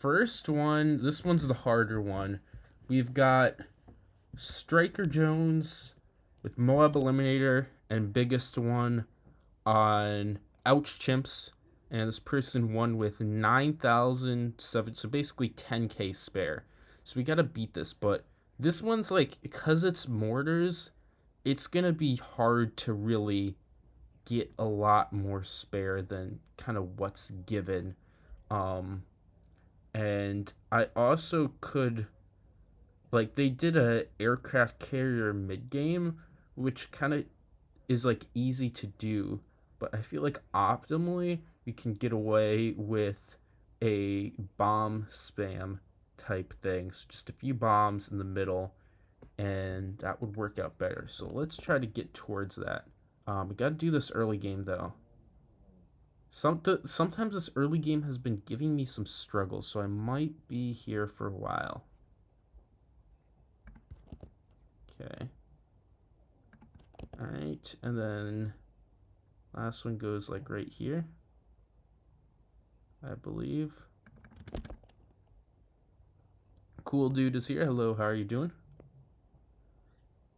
First one, this one's the harder one. We've got Striker Jones with Moab Eliminator and biggest one on Ouch Chimps. And this person won with 9,007, so basically 10k spare. So we gotta beat this, but this one's like, because it's mortars, it's gonna be hard to really get a lot more spare than kind of what's given. Um, and I also could, like, they did a aircraft carrier mid game, which kind of is like easy to do, but I feel like optimally we can get away with a bomb spam type thing. So just a few bombs in the middle, and that would work out better. So let's try to get towards that. We got to do this early game though. Sometimes this early game has been giving me some struggles, so I might be here for a while. Okay. Alright, and then last one goes like right here, I believe. Cool Dude is here. Hello, how are you doing?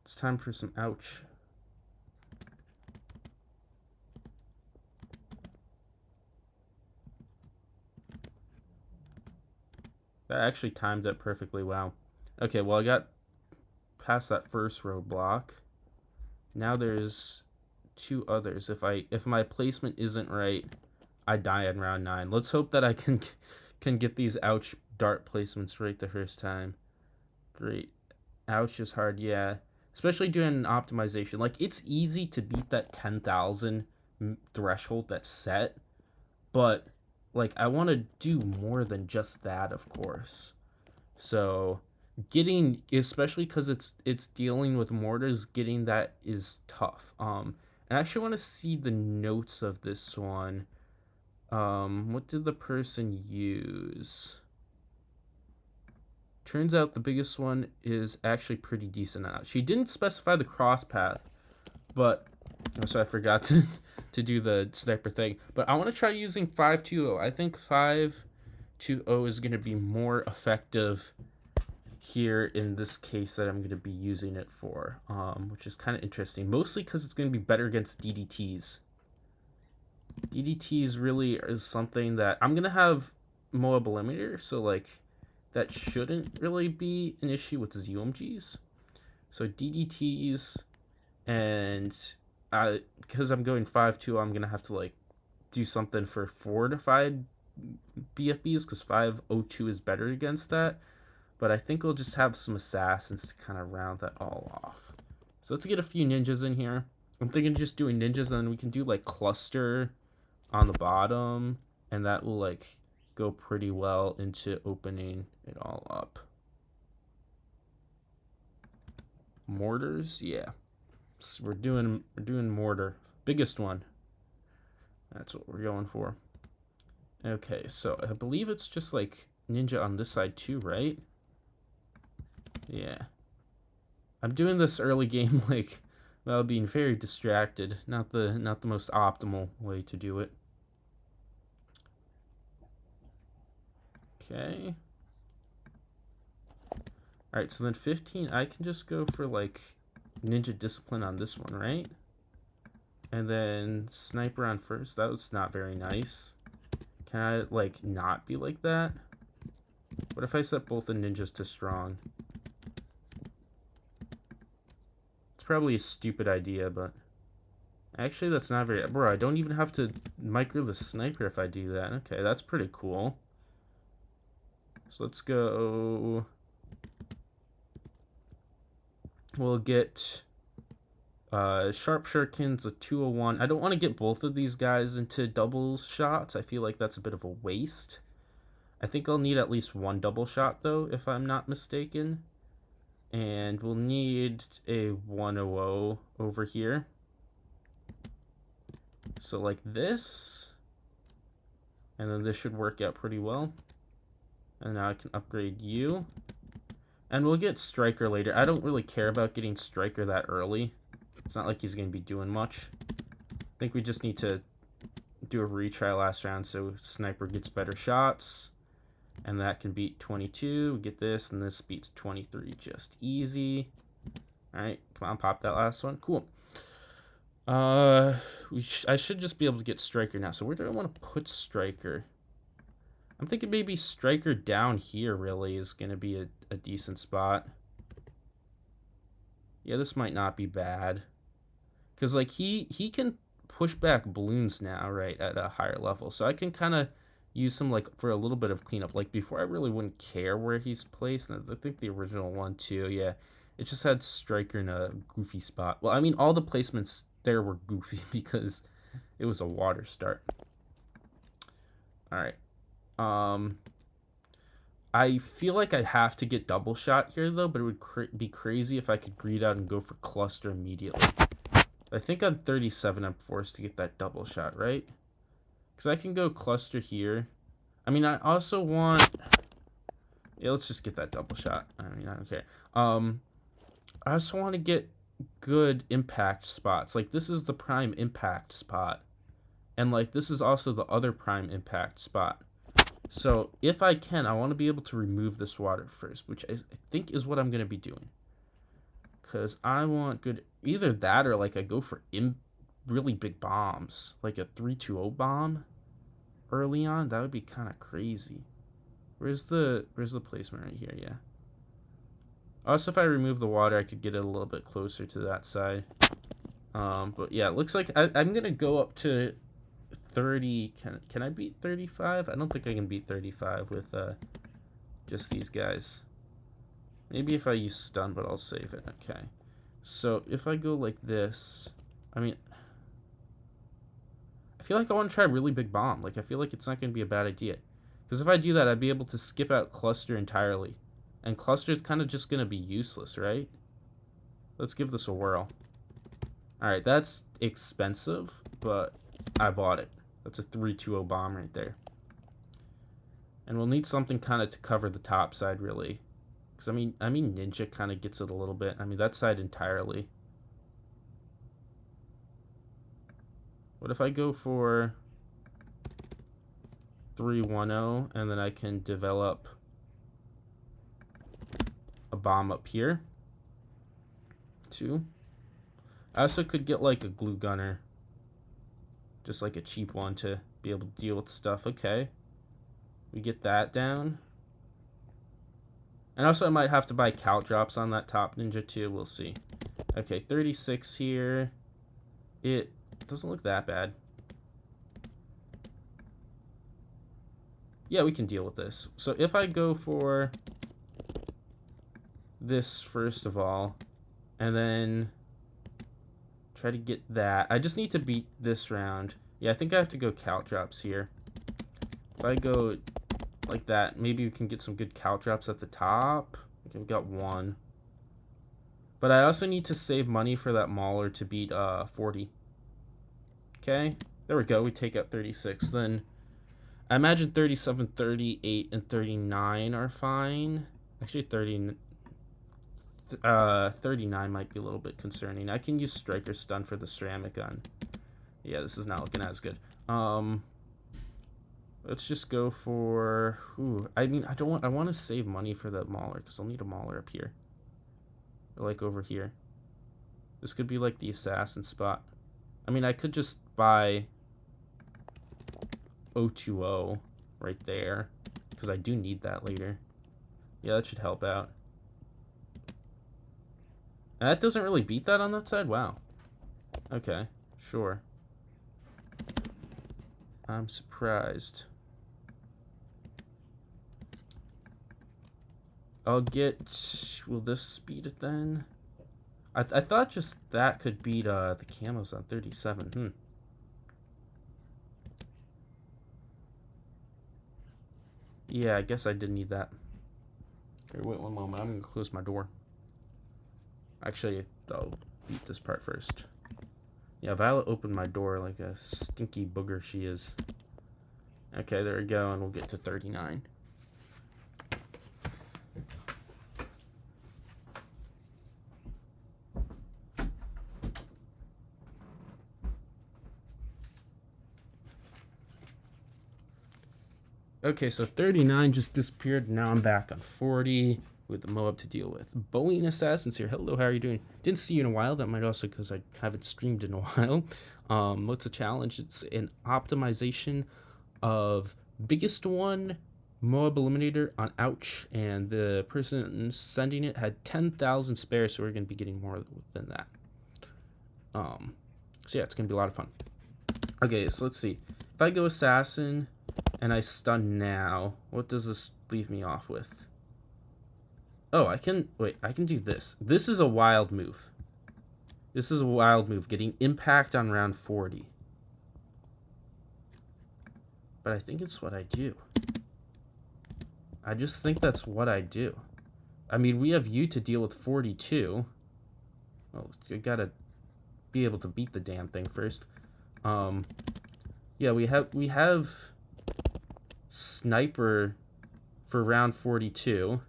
It's time for some ouch. That actually timed it perfectly. Wow. Okay, well, I got past that first roadblock. Now there's two others. If my placement isn't right, I die in round 9. Let's hope that I can get these ouch dart placements right the first time. Great. Ouch is hard, yeah. Especially doing an optimization. Like, it's easy to beat that 10,000 threshold that's set, but like, I want to do more than just that, of course. So getting, especially because it's dealing with mortars, getting that is tough. I actually want to see the notes of this one. What did the person use? Turns out the biggest one is actually pretty decent now. She didn't specify the cross path, but so I forgot to do the sniper thing. But I want to try using 520. I think 520 is going to be more effective here in this case that I'm going to be using it for, which is kind of interesting. Mostly because it's going to be better against DDTs. DDTs really is something that I'm going to have Moab Eliminator, so like that shouldn't really be an issue with ZOMGs. So DDTs, and because I'm going 5-2, I'm gonna have to like do something for fortified BFBs because 502 is better against that. But I think we'll just have some assassins to kind of round that all off. So let's get a few ninjas in here. I'm thinking just doing ninjas, and then we can do like cluster on the bottom, and that will like go pretty well into opening it all up. Mortars, yeah. So we're doing mortar. Biggest one. That's what we're going for. Okay, so I believe it's just like ninja on this side too, right? Yeah. I'm doing this early game like while being very distracted. Not the most optimal way to do it. Okay. Alright, so then 15, I can just go for like ninja discipline on this one, right? And then sniper on first. That was not very nice. Can I like not be like that? What if I set both the ninjas to strong? It's probably a stupid idea, but actually that's not very, bro, I don't even have to micro the sniper if I do that. Okay, that's pretty cool. So let's go. We'll get Sharp Shurikens, a 201. I don't want to get both of these guys into double shots. I feel like that's a bit of a waste. I think I'll need at least one double shot, though, if I'm not mistaken. And we'll need a 100 over here. So like this. And then this should work out pretty well. And now I can upgrade you. And we'll get Striker later. I don't really care about getting Striker that early. It's not like he's going to be doing much. I think we just need to do a retry last round so Sniper gets better shots. And that can beat 22. We get this, and this beats 23 just easy. All right, come on, pop that last one. Cool. I should just be able to get Striker now. So where do I want to put Striker? I'm thinking maybe Striker down here really is going to be a decent spot. Yeah, this might not be bad. Because, like, he can push back balloons now, right, at a higher level. So I can kind of use him, like, for a little bit of cleanup. Like, before I really wouldn't care where he's placed. And I think the original one, too, yeah. It just had Striker in a goofy spot. Well, I mean, all the placements there were goofy because it was a water start. All right. I feel like I have to get double shot here, though, but it would be crazy if I could greed out and go for cluster immediately. I think on 37, I'm forced to get that double shot, right? Because I can go cluster here. I mean, I also want... Yeah, let's just get that double shot. I mean, I don't care. I also want to get good impact spots. Like, this is the prime impact spot. And, like, this is also the other prime impact spot. So, if I can, I want to be able to remove this water first, which I think is what I'm going to be doing. Because I want good... Either that or, like, I go for really big bombs. Like a 320 bomb early on. That would be kind of crazy. Where's the placement right here? Yeah. Also, if I remove the water, I could get it a little bit closer to that side. But, yeah, it looks like I'm going to go up to 30. Can I beat 35? I don't think I can beat 35 with just these guys. Maybe if I use stun, but I'll save it. Okay. So if I go like this, I mean, I feel like I want to try a really big bomb. Like, I feel like it's not going to be a bad idea. Because if I do that, I'd be able to skip out cluster entirely. And cluster is kind of just going to be useless, right? Let's give this a whirl. Alright, that's expensive, but I bought it. That's a 320 bomb right there. And we'll need something kind of to cover the top side, really. Because, I mean, Ninja kind of gets it a little bit. I mean, that side entirely. What if I go for 310, and then I can develop a bomb up here? 2. I also could get, like, a glue gunner. Just, like, a cheap one to be able to deal with stuff. Okay. We get that down. And also I might have to buy Caltrops on that top Ninja too. We'll see. Okay, 36 here. It doesn't look that bad. Yeah, we can deal with this. So if I go for this first of all, and then try to get that. I just need to beat this round. Yeah, I think I have to go Caltrops here. If I go like that, maybe we can get some good Caltrops at the top. Okay, we got 1. But I also need to save money for that Mauler to beat 40. Okay, there we go. We take out 36. Then I imagine 37, 38, and 39 are fine. Actually, 39 might be a little bit concerning. I can use Striker Stun for the ceramic gun. Yeah, this is not looking as good. Let's just go for... I mean, I want to save money for the Mauler, because I'll need a Mauler up here. Or, like, over here. This could be, like, the assassin spot. I mean, I could just buy 020 right there, because I do need that later. Yeah, that should help out. And that doesn't really beat that on that side? Wow. Okay, sure. I'm surprised. I'll get... Will this beat it then? I thought just that could beat the camos on 37. Yeah, I guess I did need that. Here, wait one moment. I'm going to close my door. Actually, I'll beat this part first. Yeah, Violet opened my door like a stinky booger she is. Okay, there we go, and we'll get to 39. Okay, so 39 just disappeared. Now I'm back on 40 with the Moab to deal with. Boeing Assassins here. Hello, how are you doing? Didn't see you in a while. That might also because I haven't streamed in a while. What's the challenge? It's an optimization of biggest one Moab Eliminator on Ouch, and the person sending it had 10,000 spares, so we're going to be getting more than that. So yeah, it's going to be a lot of fun. Okay, so let's see. If I go Assassin and I stun now, what does this leave me off with? Oh, I can do this. This is a wild move. This is a wild move, getting impact on round 40. But I think it's what I do. I just think that's what I do. I mean, we have you to deal with 42. Well, you gotta be able to beat the damn thing first. Yeah, we have Sniper for round 42.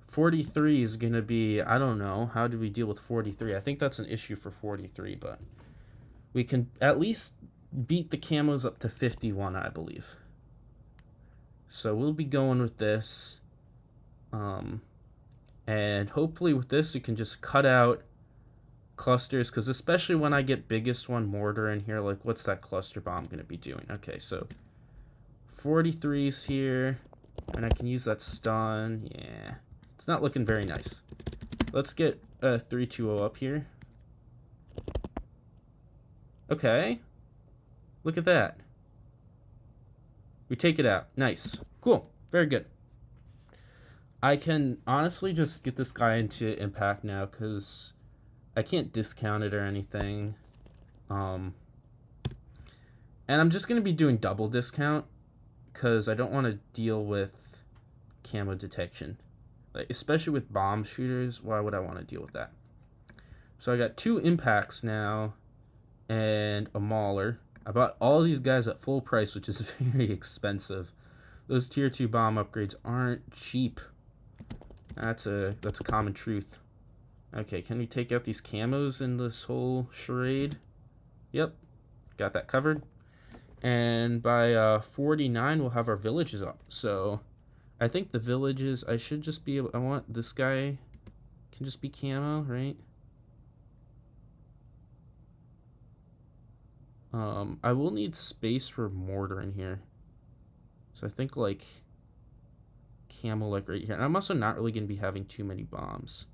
43 is gonna be, I don't know, how do we deal with 43? I think that's an issue for 43, but we can at least beat the camos up to 51, I believe. So we'll be going with this. And hopefully with this, you can just cut out clusters, because especially when I get biggest one mortar in here, like what's that cluster bomb going to be doing? Okay, so 43's here, and I can use that stun. Yeah, it's not looking very nice. Let's get a 3-2-0 up here. Okay, look at that. We take it out. Nice. Cool. Very good. I can honestly just get this guy into impact now because I can't discount it or anything. And I'm just going to be doing double discount because I don't want to deal with camo detection. Like, especially with bomb shooters, why would I want to deal with that? So I got 2 impacts now and a mauler. I bought all these guys at full price, which is very expensive. Those tier 2 bomb upgrades aren't cheap. That's a common truth. Okay, can we take out these camos in this whole charade? Yep, got that covered. And by 49, we'll have our villages up. So I think the villages, I should just be able, I want this guy can just be camo, right? I will need space for mortar in here. So I think like camo like right here. And I'm also not really going to be having too many bombs.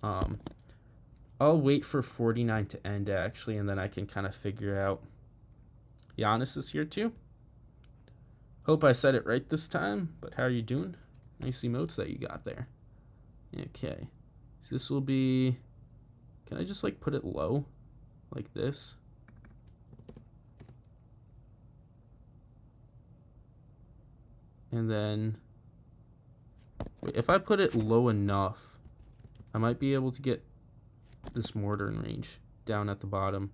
I'll wait for 49 to end actually, and then I can kind of figure out. Giannis is here too. Hope I said it right this time, but how are you doing? Nice emotes that you got there. Okay. So this will be, can I just like put it low like this? And then, wait, if I put it low enough, I might be able to get this mortar in range down at the bottom.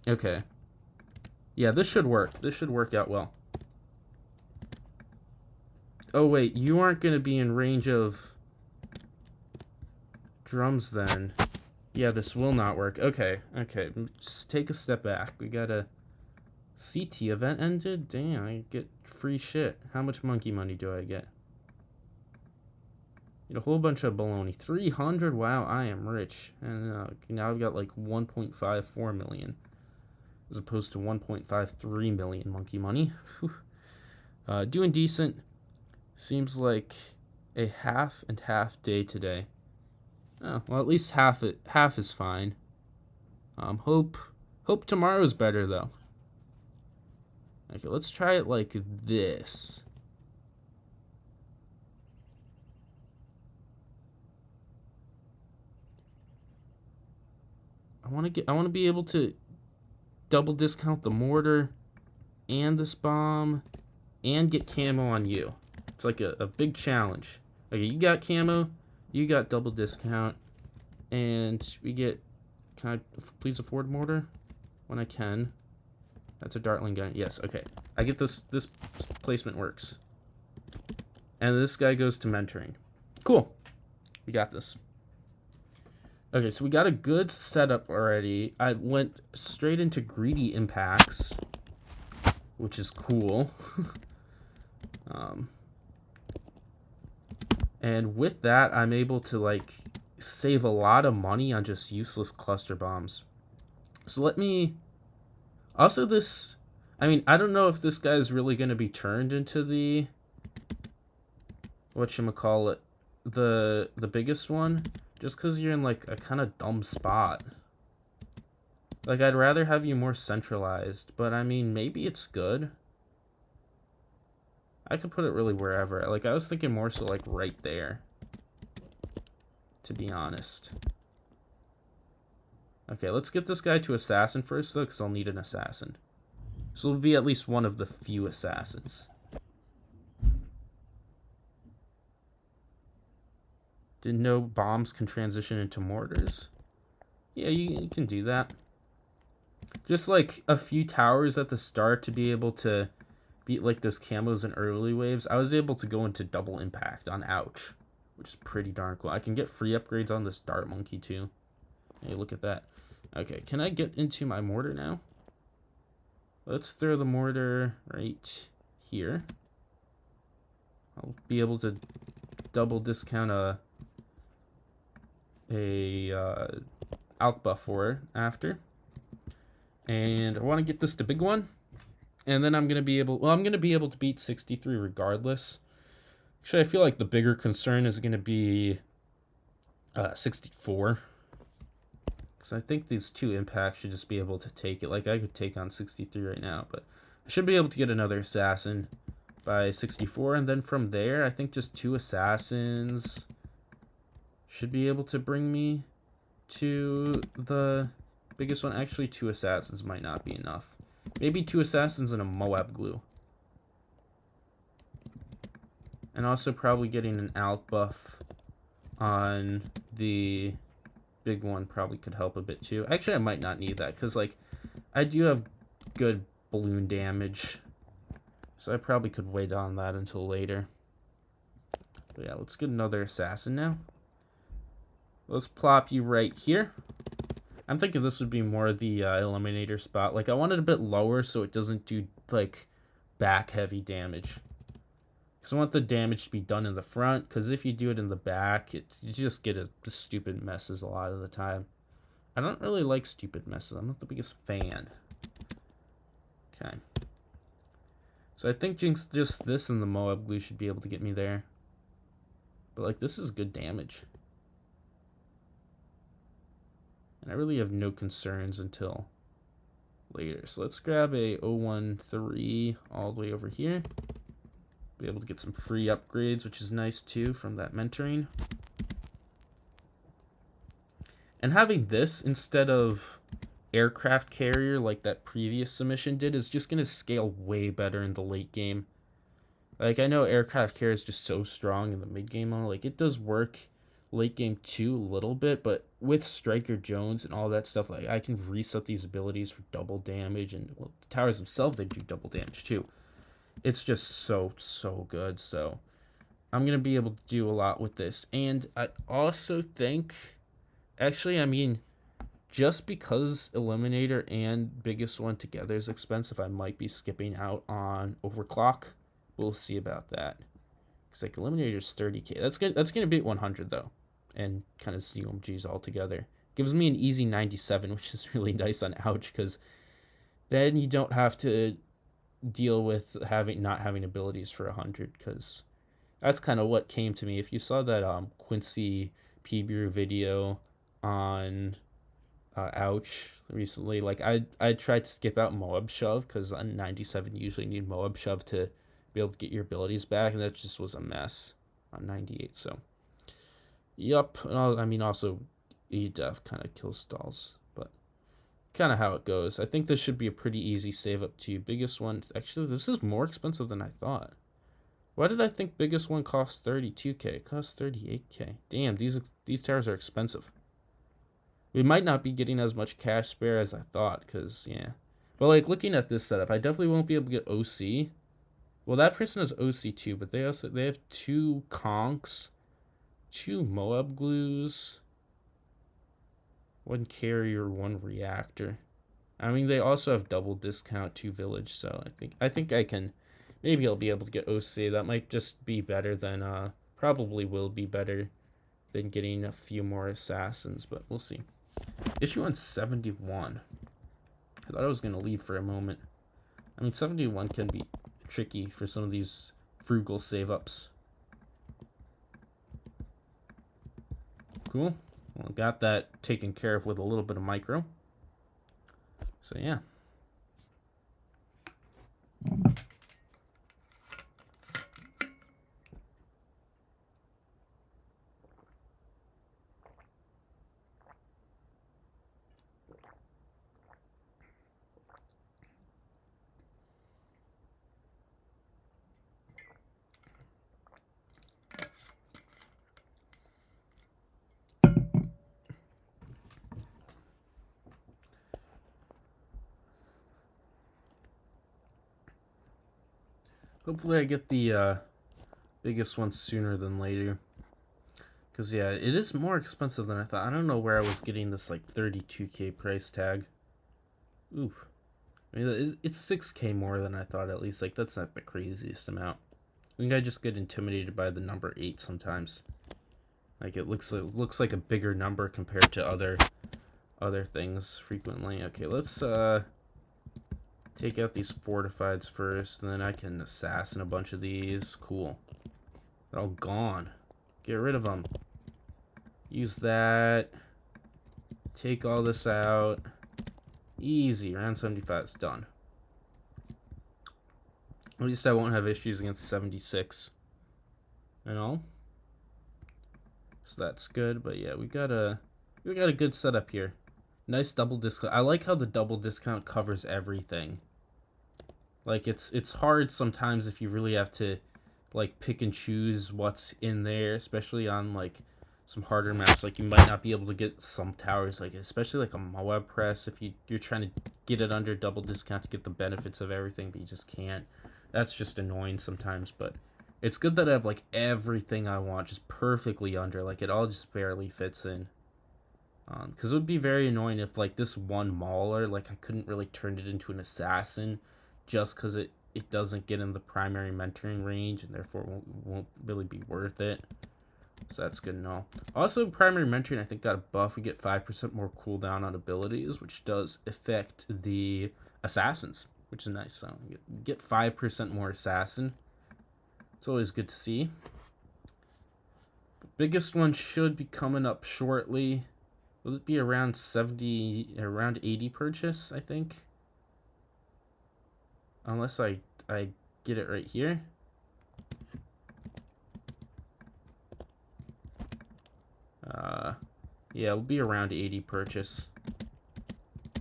Okay. Yeah, this should work. This should work out well. Oh, wait, you aren't going to be in range of drums then. Yeah, this will not work. Okay, okay. Just take a step back. We got a CT event ended? Damn, I get free shit. How much monkey money do I get? Get a whole bunch of baloney. 300? Wow, I am rich. And now I've got like 1.54 million. As opposed to 1.53 million monkey money. Doing decent. Seems like a half and half day today. Oh, well, at least half is fine. Hope tomorrow's better though. Okay, let's try it like this. I want to be able to double discount the mortar and this bomb and get camo on you. It's like a big challenge. Okay, you got camo, you got double discount, and we get, can I please afford mortar? When I can. That's a Dartling gun. Yes, okay. I get this placement works. And this guy goes to mentoring. Cool. We got this. Okay, so we got a good setup already. I went straight into greedy impacts, which is cool. um, and with that, I'm able to like save a lot of money on just useless cluster bombs. So let me. Also, this. I mean, I don't know if this guy is really going to be turned into the. Whatchamacallit. The biggest one. Just because you're in like a kind of dumb spot. Like, I'd rather have you more centralized, but I mean, maybe it's good. I could put it really wherever. Like, I was thinking more so, like, right there. To be honest. Okay, let's get this guy to assassin first, though, because I'll need an assassin. So it'll be at least one of the few assassins. Didn't know bombs can transition into mortars. Yeah, you can do that. Just like a few towers at the start to be able to beat like those camos in early waves. I was able to go into double impact on Ouch, which is pretty darn cool. I can get free upgrades on this Dart Monkey too. Hey, look at that. Okay, can I get into my mortar now? Let's throw the mortar right here. I'll be able to double discount a alk buff for her after. And I want to get this to big one. And then I'm going to be able... Well, I'm going to be able to beat 63 regardless. Actually, I feel like the bigger concern is going to be 64. Because I think these two impacts should just be able to take it. Like, I could take on 63 right now. But I should be able to get another assassin by 64. And then from there, I think just 2 assassins should be able to bring me to the biggest one. Actually, 2 assassins might not be enough. Maybe 2 assassins and a Moab glue. And also probably getting an alk buff on the big one probably could help a bit too. Actually, I might not need that because like I do have good balloon damage. So I probably could wait on that until later. But yeah, let's get another assassin now. Let's plop you right here. I'm thinking this would be more the eliminator spot. Like, I want it a bit lower so it doesn't do, like, back-heavy damage. Because I want the damage to be done in the front, because if you do it in the back, you just get stupid messes a lot of the time. I don't really like stupid messes. I'm not the biggest fan. Okay. So I think just this and the Moab glue should be able to get me there. But, like, this is good damage. And I really have no concerns until later. So let's grab a 013 all the way over here. Be able to get some free upgrades, which is nice too from that mentoring. And having this instead of aircraft carrier like that previous submission did is just going to scale way better in the late game. Like, I know aircraft carrier is just so strong in the mid game. Like, it does work late game too a little bit, but with Striker Jones and all that stuff, like I can reset these abilities for double damage, and well, the towers themselves, they do double damage too. It's just so good. So I'm gonna be able to do a lot with this. And I also think, actually, I mean, just because Eliminator and biggest one together is expensive, I might be skipping out on overclock. We'll see about that. Because like Eliminator's 30k. That's gonna beat 100 though, and kind of COMGs all together. Gives me an easy 97, which is really nice on Ouch, because then you don't have to deal with not having abilities for 100, because that's kind of what came to me. If you saw that Quincy P-Brew video on Ouch recently, like I tried to skip out Moab Shove because on 97 you usually need Moab Shove to be able to get your abilities back, and that just was a mess on 98. So yup. I mean, also E-Def kind of kills stalls, but kind of how it goes. I think this should be a pretty easy save up to you. Biggest one, actually this is more expensive than I thought. Why did I think biggest one cost 32k? It costs 38k. Damn, these towers are expensive. We might not be getting as much cash spare as I thought, because yeah. But like, looking at this setup, I definitely won't be able to get OC. Well, that person has OC too, but they have 2 conks, 2 Moab glues, One carrier, one reactor. I mean, they also have double discount to village, so I think I can. Maybe I'll be able to get OC. That might just be better than probably will be better than getting a few more assassins, but we'll see. Issue 171. I thought I was gonna leave for a moment. I mean, 71 can be tricky for some of these frugal save ups. Cool. Well, got that taken care of with a little bit of micro. So yeah. Hopefully I get the biggest one sooner than later. Because, yeah, it is more expensive than I thought. I don't know where I was getting this, like, 32K price tag. Oof. I mean, it's 6K more than I thought, at least. Like, that's not the craziest amount. I think I just get intimidated by the number 8 sometimes. Like, it looks like a bigger number compared to other things frequently. Okay, let's take out these fortifieds first, and then I can assassin a bunch of these. Cool. They're all gone. Get rid of them. Use that. Take all this out. Easy. Round 75 is done. At least I won't have issues against 76 and all. So that's good. But yeah, we got a good setup here. Nice double discount. I like how the double discount covers everything. Like, it's hard sometimes if you really have to, like, pick and choose what's in there, especially on, like, some harder maps. Like, you might not be able to get some towers, like, especially, like, a Moab Press, if you're trying to get it under double discount to get the benefits of everything, but you just can't. That's just annoying sometimes, but it's good that I have, like, everything I want just perfectly under. Like, it all just barely fits in. Because it would be very annoying if, like, this one Mauler, like, I couldn't really turn it into an assassin just because it doesn't get in the primary mentoring range, and therefore won't really be worth it. So that's good to know. Also, primary mentoring, I think, got a buff. We get 5% more cooldown on abilities, which does affect the assassins, which is nice. So you get 5% more assassin. It's always good to see. The biggest one should be coming up shortly. Will it be around 80 purchase, I think? Unless I get it right here. Yeah, it'll be around 80 purchase.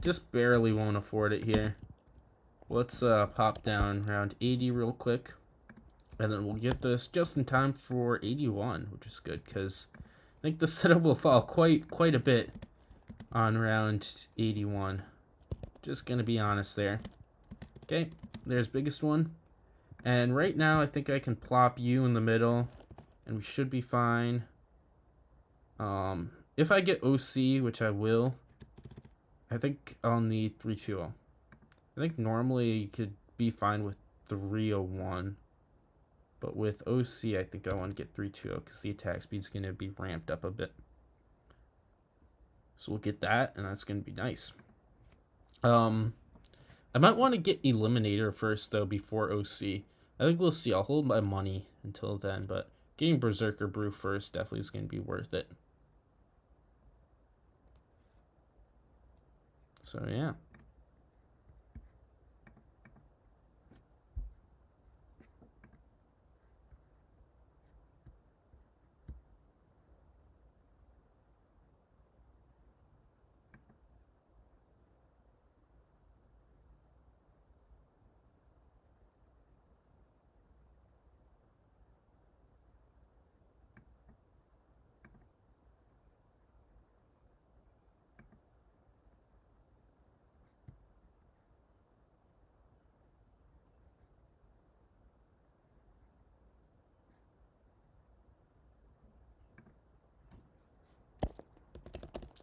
Just barely won't afford it here. Let's pop down around 80 real quick. And then we'll get this just in time for 81, which is good, because I think the setup will fall quite a bit on round 81. Just gonna be honest there. Okay, there's biggest one. And right now, I think I can plop you in the middle, and we should be fine. If I get OC, which I will, I think I'll need 320. I think normally you could be fine with 301. But with OC, I think I want to get 320 because the attack speed's going to be ramped up a bit. So we'll get that, and that's going to be nice. I might want to get Eliminator first, though, before OC. I think we'll see. I'll hold my money until then, but getting Berserker Brew first definitely is going to be worth it. So, yeah.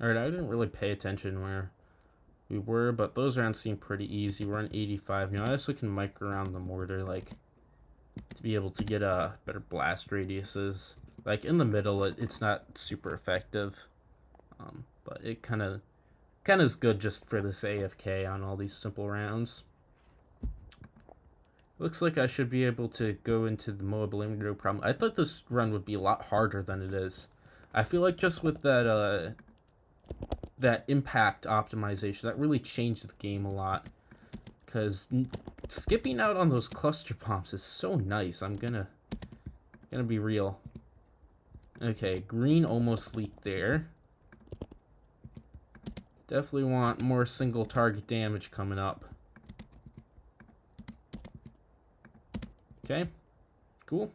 Alright, I didn't really pay attention where we were, but those rounds seem pretty easy. We're on 85 now. I also can mic around the mortar, like, to be able to get better blast radiuses. Like, in the middle, it's not super effective. But it kind of is good just for this AFK on all these simple rounds. Looks like I should be able to go into the Moab Eliminator problem. I thought this run would be a lot harder than it is. I feel like just with that that impact optimization, that really changed the game a lot. Because skipping out on those cluster bombs is so nice. I'm gonna be real. Okay, green almost leaked there. Definitely want more single target damage coming up. Okay, cool.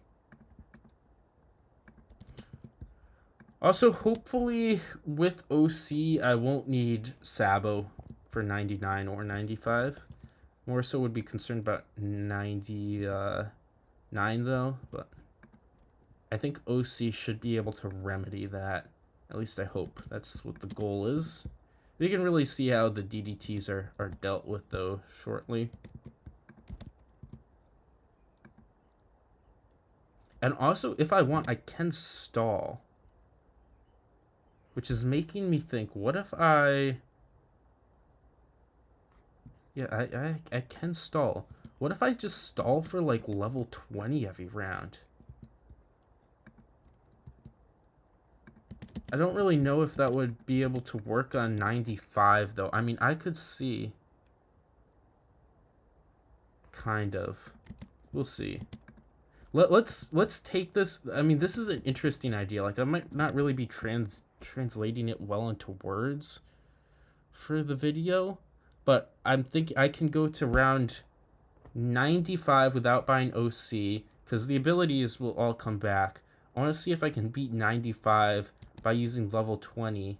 Also, hopefully with OC, I won't need Sabo for 99 or 95. More so would be concerned about 99 though, but I think OC should be able to remedy that. At least I hope. That's what the goal is. We can really see how the DDTs are dealt with though shortly. And also, if I want, I can stall. Which is making me think, what if I... Yeah, I can stall. What if I just stall for, like, level 20 every round? I don't really know if that would be able to work on 95, though. I mean, I could see. Kind of. We'll see. Let's take this. I mean, this is an interesting idea. Like, I might not really be translating it well into words for the video, but I'm thinking I can go to round 95 without buying OC because the abilities will all come back. I want to see if I can beat 95 by using level 20,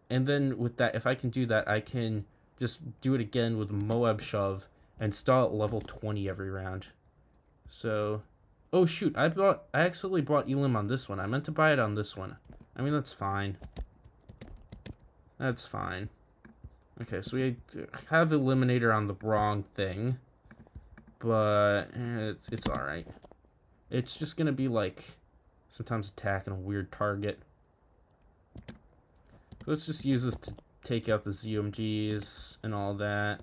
and then with that, if I can do that, I can just do it again with Moab Shove and stall at level 20 every round. So, oh shoot, I actually bought Elim on this one. I meant to buy it on this one. I mean, that's fine. That's fine. Okay, so we have Eliminator on the wrong thing, but it's all right. It's just gonna be like sometimes attacking a weird target. Let's just use this to take out the ZOMGs and all that.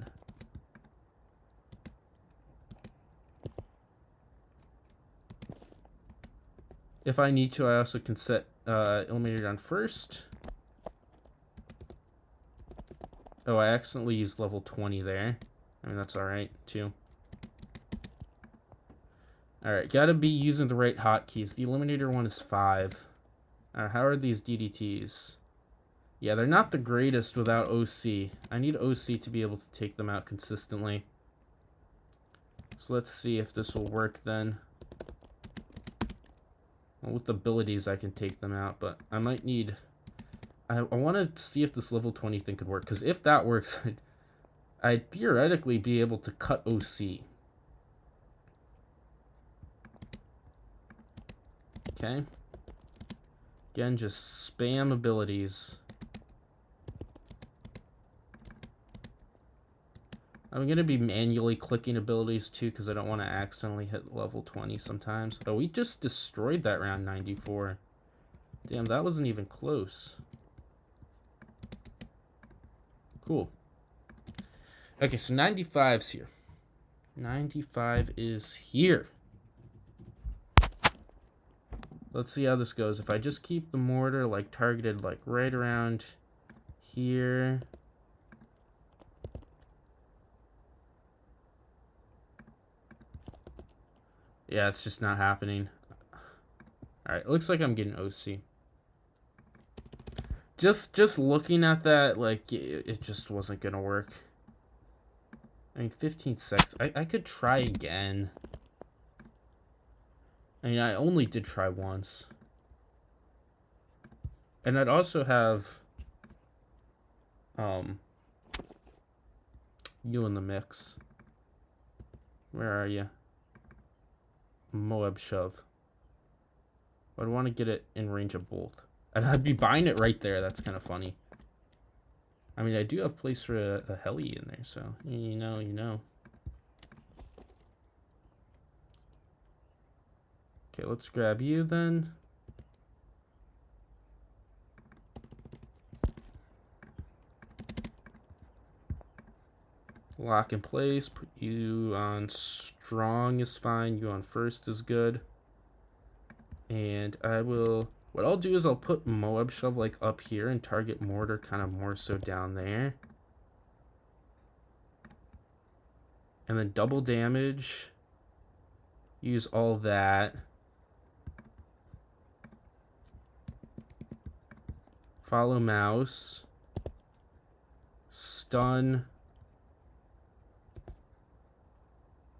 If I need to, I also can set Eliminator on first. Oh, I accidentally used level 20 there. I mean, that's alright, too. Alright, gotta be using the right hotkeys. The Eliminator one is 5. How are these DDTs? Yeah, they're not the greatest without OC. I need OC to be able to take them out consistently. So let's see if this will work then. Well, with abilities, I can take them out, but I might need... I want to see if this level 20 thing could work, because if that works, I'd theoretically be able to cut OC. Okay. Again, just spam abilities. I'm going to be manually clicking abilities too, because I don't want to accidentally hit level 20 sometimes. Oh, we just destroyed that round 94. Damn, that wasn't even close. Cool. Okay, so 95's here. 95 is here. Let's see how this goes. If I just keep the mortar like targeted like right around here. Yeah, it's just not happening. Alright, looks like I'm getting OC. Just looking at that, like, it just wasn't gonna work. I mean, 15 seconds. I could try again. I mean, I only did try once. And I'd also have you in the mix. Where are you? Moab Shove. I'd want to get it in range of both. And I'd be buying it right there. That's kind of funny. I mean, I do have place for a heli in there, so you know. Okay, let's grab you then. Lock in place. Put you on strong is fine. You on first is good. And I will... What I'll do is I'll put Moab Shove like up here and target mortar kind of more so down there. And then double damage. Use all that. Follow mouse. Stun.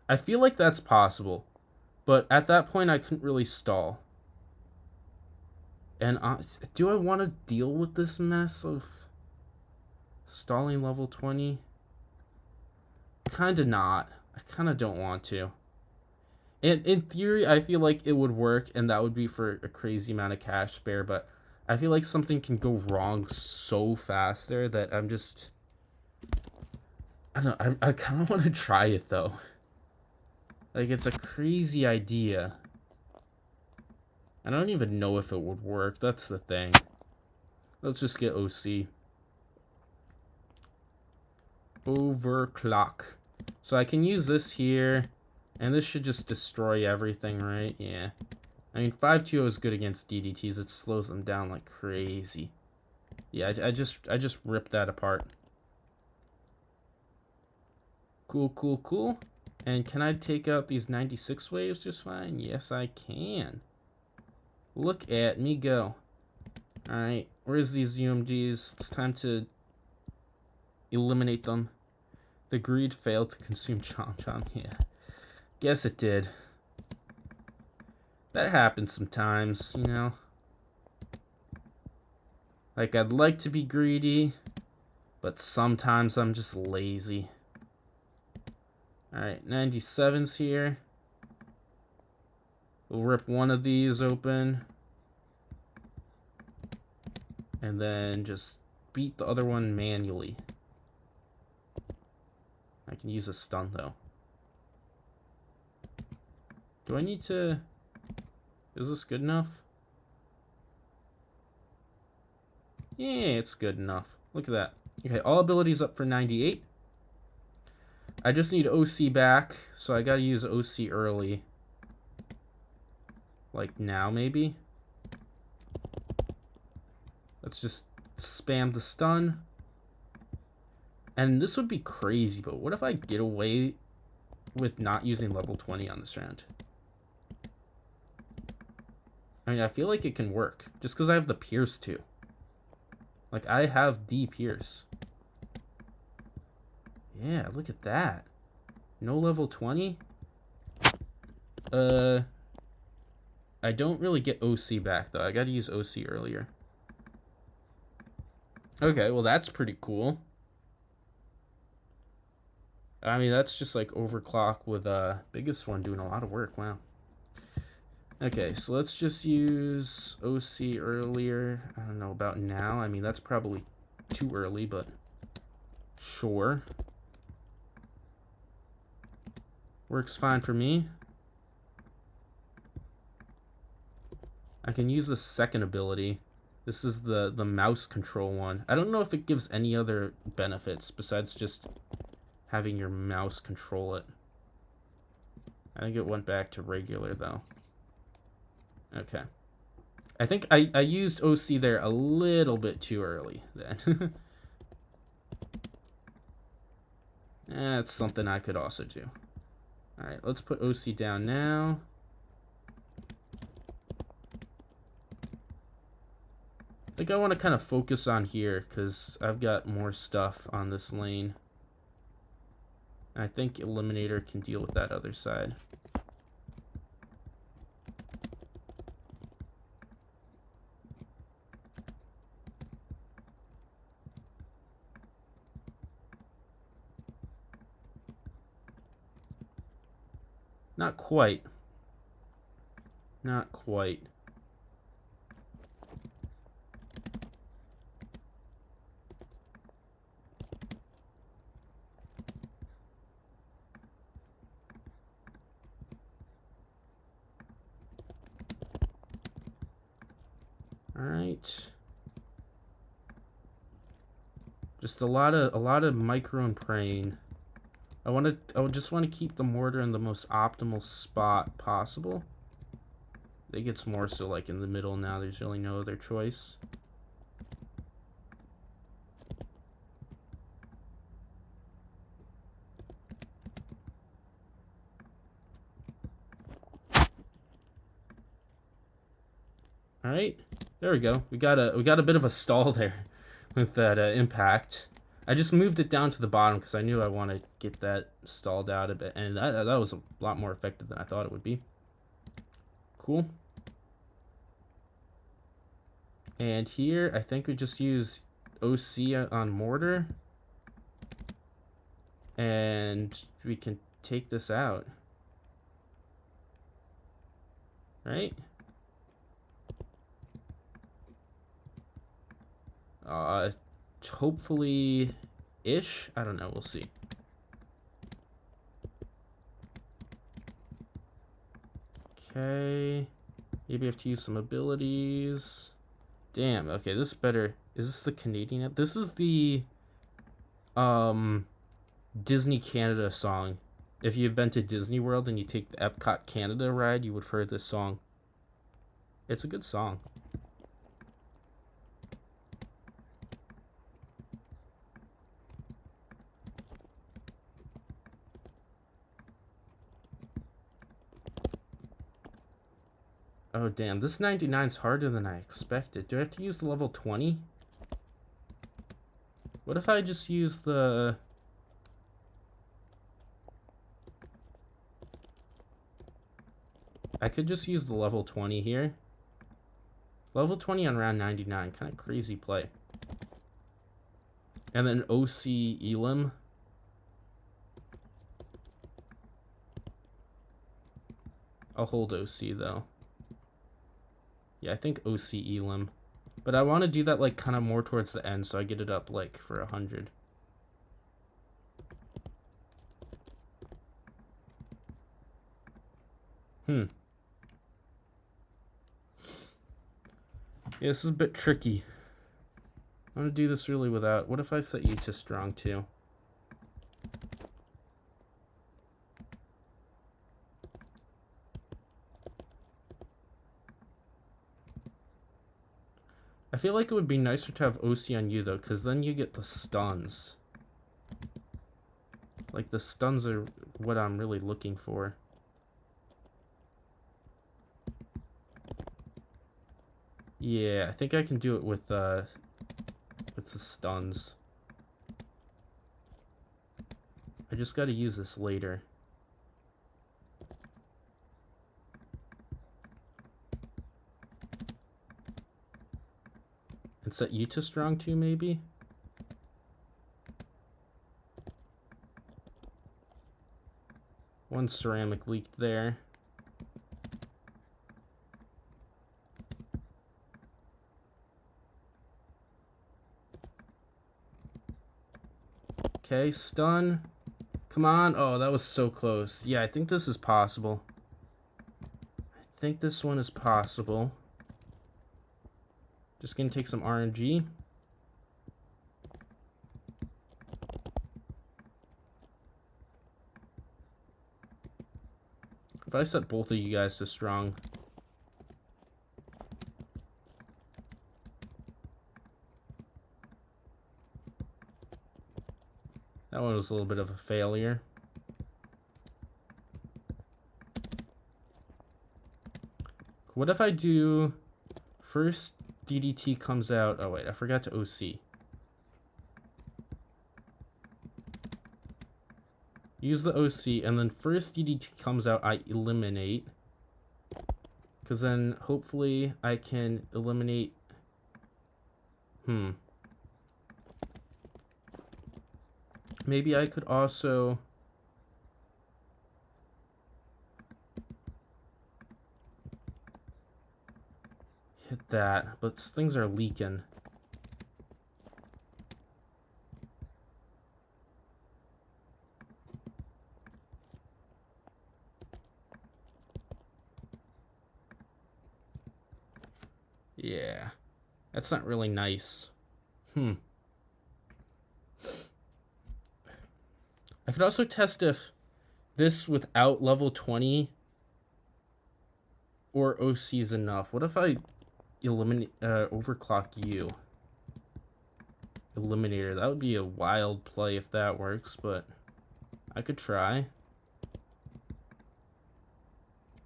I feel like that's possible. But at that point, I couldn't really stall. And do I want to deal with this mess of stalling level 20? Kinda not. I kinda don't want to. And in theory, I feel like it would work, and that would be for a crazy amount of cash spare, but I feel like something can go wrong so fast there that I'm just... I don't know, I kind of want to try it, though. Like, it's a crazy idea. I don't even know if it would work, that's the thing. Let's just get OC. Overclock. So I can use this here, and this should just destroy everything, right? Yeah. I mean, 5-2 is good against DDTs. It slows them down like crazy. Yeah, I just ripped that apart. Cool, cool, cool. And can I take out these 96 waves just fine? Yes, I can. Look at me go. Alright, where's these UMGs? It's time to eliminate them. The greed failed to consume Chom Chom. Yeah. Guess it did. That happens sometimes, you know. Like, I'd like to be greedy, but sometimes I'm just lazy. Alright, 97's here. We'll rip one of these open. And then just beat the other one manually. I can use a stun, though. Do I need to... Is this good enough? Yeah, it's good enough. Look at that. Okay, all abilities up for 98. I just need OC back, so I gotta use OC early. Like now, maybe? Let's just spam the stun. And this would be crazy, but what if I get away with not using level 20 on this round? I mean, I feel like it can work, just because I have the Pierce too. Like, I have the Pierce. Yeah, look at that. No level 20? I don't really get OC back, though. I gotta use OC earlier. Okay, well, that's pretty cool. I mean, that's just like overclock with biggest one doing a lot of work. Wow. Okay, so let's just use OC earlier. I don't know about now. I mean, that's probably too early, but sure. Works fine for me. I can use the second ability. This is the mouse control one. I don't know if it gives any other benefits besides just having your mouse control it. I think it went back to regular, though. Okay. I think I used OC there a little bit too early, then. That's something I could also do. Alright, let's put OC down now. I think I want to kind of focus on here, because I've got more stuff on this lane. I think Eliminator can deal with that other side. Not quite. Not quite. Alright. Just a lot of micro and praying. I just want to keep the mortar in the most optimal spot possible. It gets more so like in the middle now. There's really no other choice. All right, there we go. We got a bit of a stall there with that impact. I just moved it down to the bottom because I knew I want to get that stalled out a bit, and that was a lot more effective than I thought it would be. Cool. And here, I think we just use OC on mortar, and we can take this out. Right? Hopefully ish. I don't know, we'll see. Okay. Maybe I have to use some abilities. Damn, okay, this is better. Is this the Canadian? This is the Disney Canada song. If you've been to Disney World and you take the Epcot Canada ride, you would have heard this song. It's a good song. Oh, damn. This 99 is harder than I expected. Do I have to use the level 20? What if I just use the... I could just use the level 20 here. Level 20 on round 99. Kind of crazy play. And then OC Elim. I'll hold OC, though. Yeah, I think OC Elim. But I want to do that, like, kind of more towards the end, so I get it up, like, for 100. Yeah, this is a bit tricky. I'm going to do this really without... What if I set you to strong, too? I feel like it would be nicer to have OC on you, though, because then you get the stuns. Like, the stuns are what I'm really looking for. Yeah, I think I can do it with the stuns. I just got to use this later. And set you to strong too, maybe? One ceramic leaked there. Okay, stun. Come on. Oh, that was so close. Yeah, I think this is possible. I think this one is possible. Just gonna take some RNG. If I set both of you guys to strong. That one was a little bit of a failure. What if I do first DDT comes out? Oh wait, I forgot to OC. Use the OC, and then first DDT comes out, I eliminate. Because then hopefully I can eliminate... Maybe I could also... hit that, but things are leaking. Yeah. That's not really nice. I could also test if this without level 20 or OC is enough. What if I eliminate overclock you? Eliminator. That would be a wild play if that works, but I could try.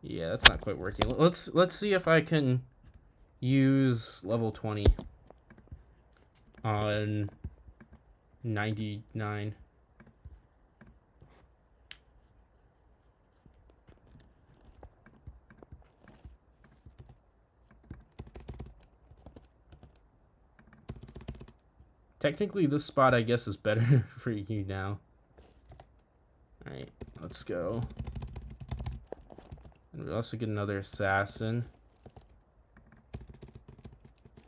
Yeah, that's not quite working. Let's see if I can use level 20 on 99. Technically, this spot, I guess, is better for you now. Alright, let's go. And we also get another assassin.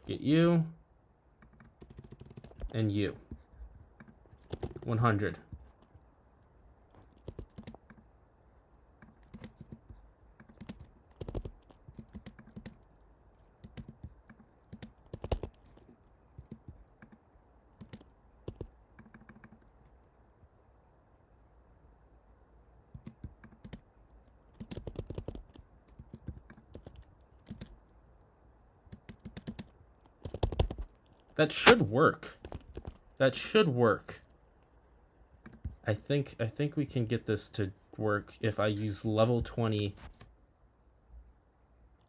Get you. And you. 100. That should work. That should work. I think we can get this to work if I use level 20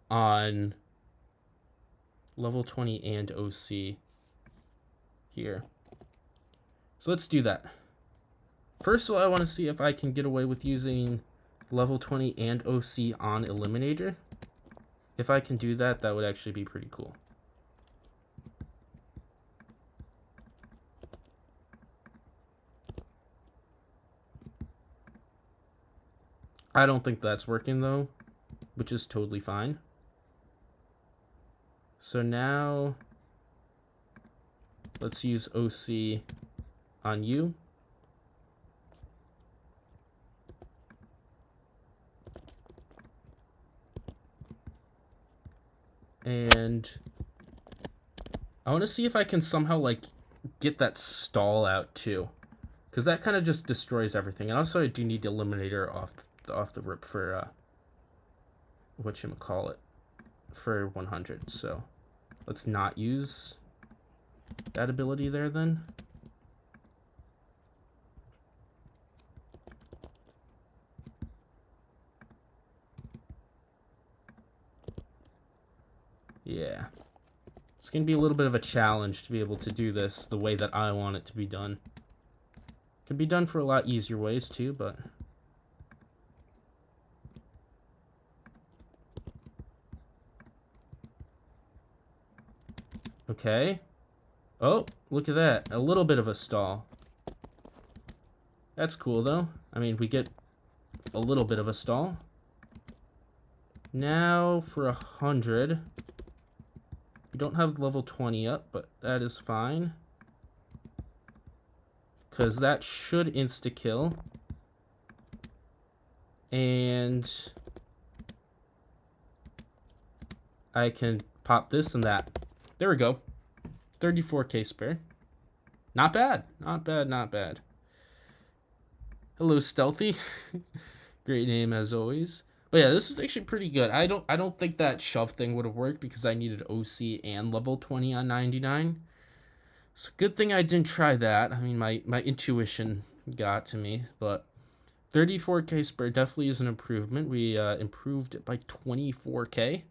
on level 20 and OC here. So let's do that. First of all, I want to see if I can get away with using level 20 and OC on Eliminator. If I can do that, that would actually be pretty cool. I don't think that's working though, which is totally fine. So now let's use OC on you. And I want to see if I can somehow like get that stall out too, because that kind of just destroys everything. And also I do need Eliminator off the rip for whatchamacallit, for 100. So let's not use that ability there then. Yeah. It's going to be a little bit of a challenge to be able to do this the way that I want it to be done. It can be done for a lot easier ways too, but... Okay. Oh, look at that. A little bit of a stall. That's cool, though. I mean, we get a little bit of a stall. Now for 100. We don't have level 20 up, but that is fine. Because that should insta-kill. And I can pop this and that. There we go. 34k spare. Not bad. Not bad, not bad. Hello, Stealthy. Great name as always. But yeah, this is actually pretty good. I don't think that shove thing would have worked because I needed OC and level 20 on 99. So good thing I didn't try that. I mean, my intuition got to me, but 34k spare definitely is an improvement. We improved it by 24k.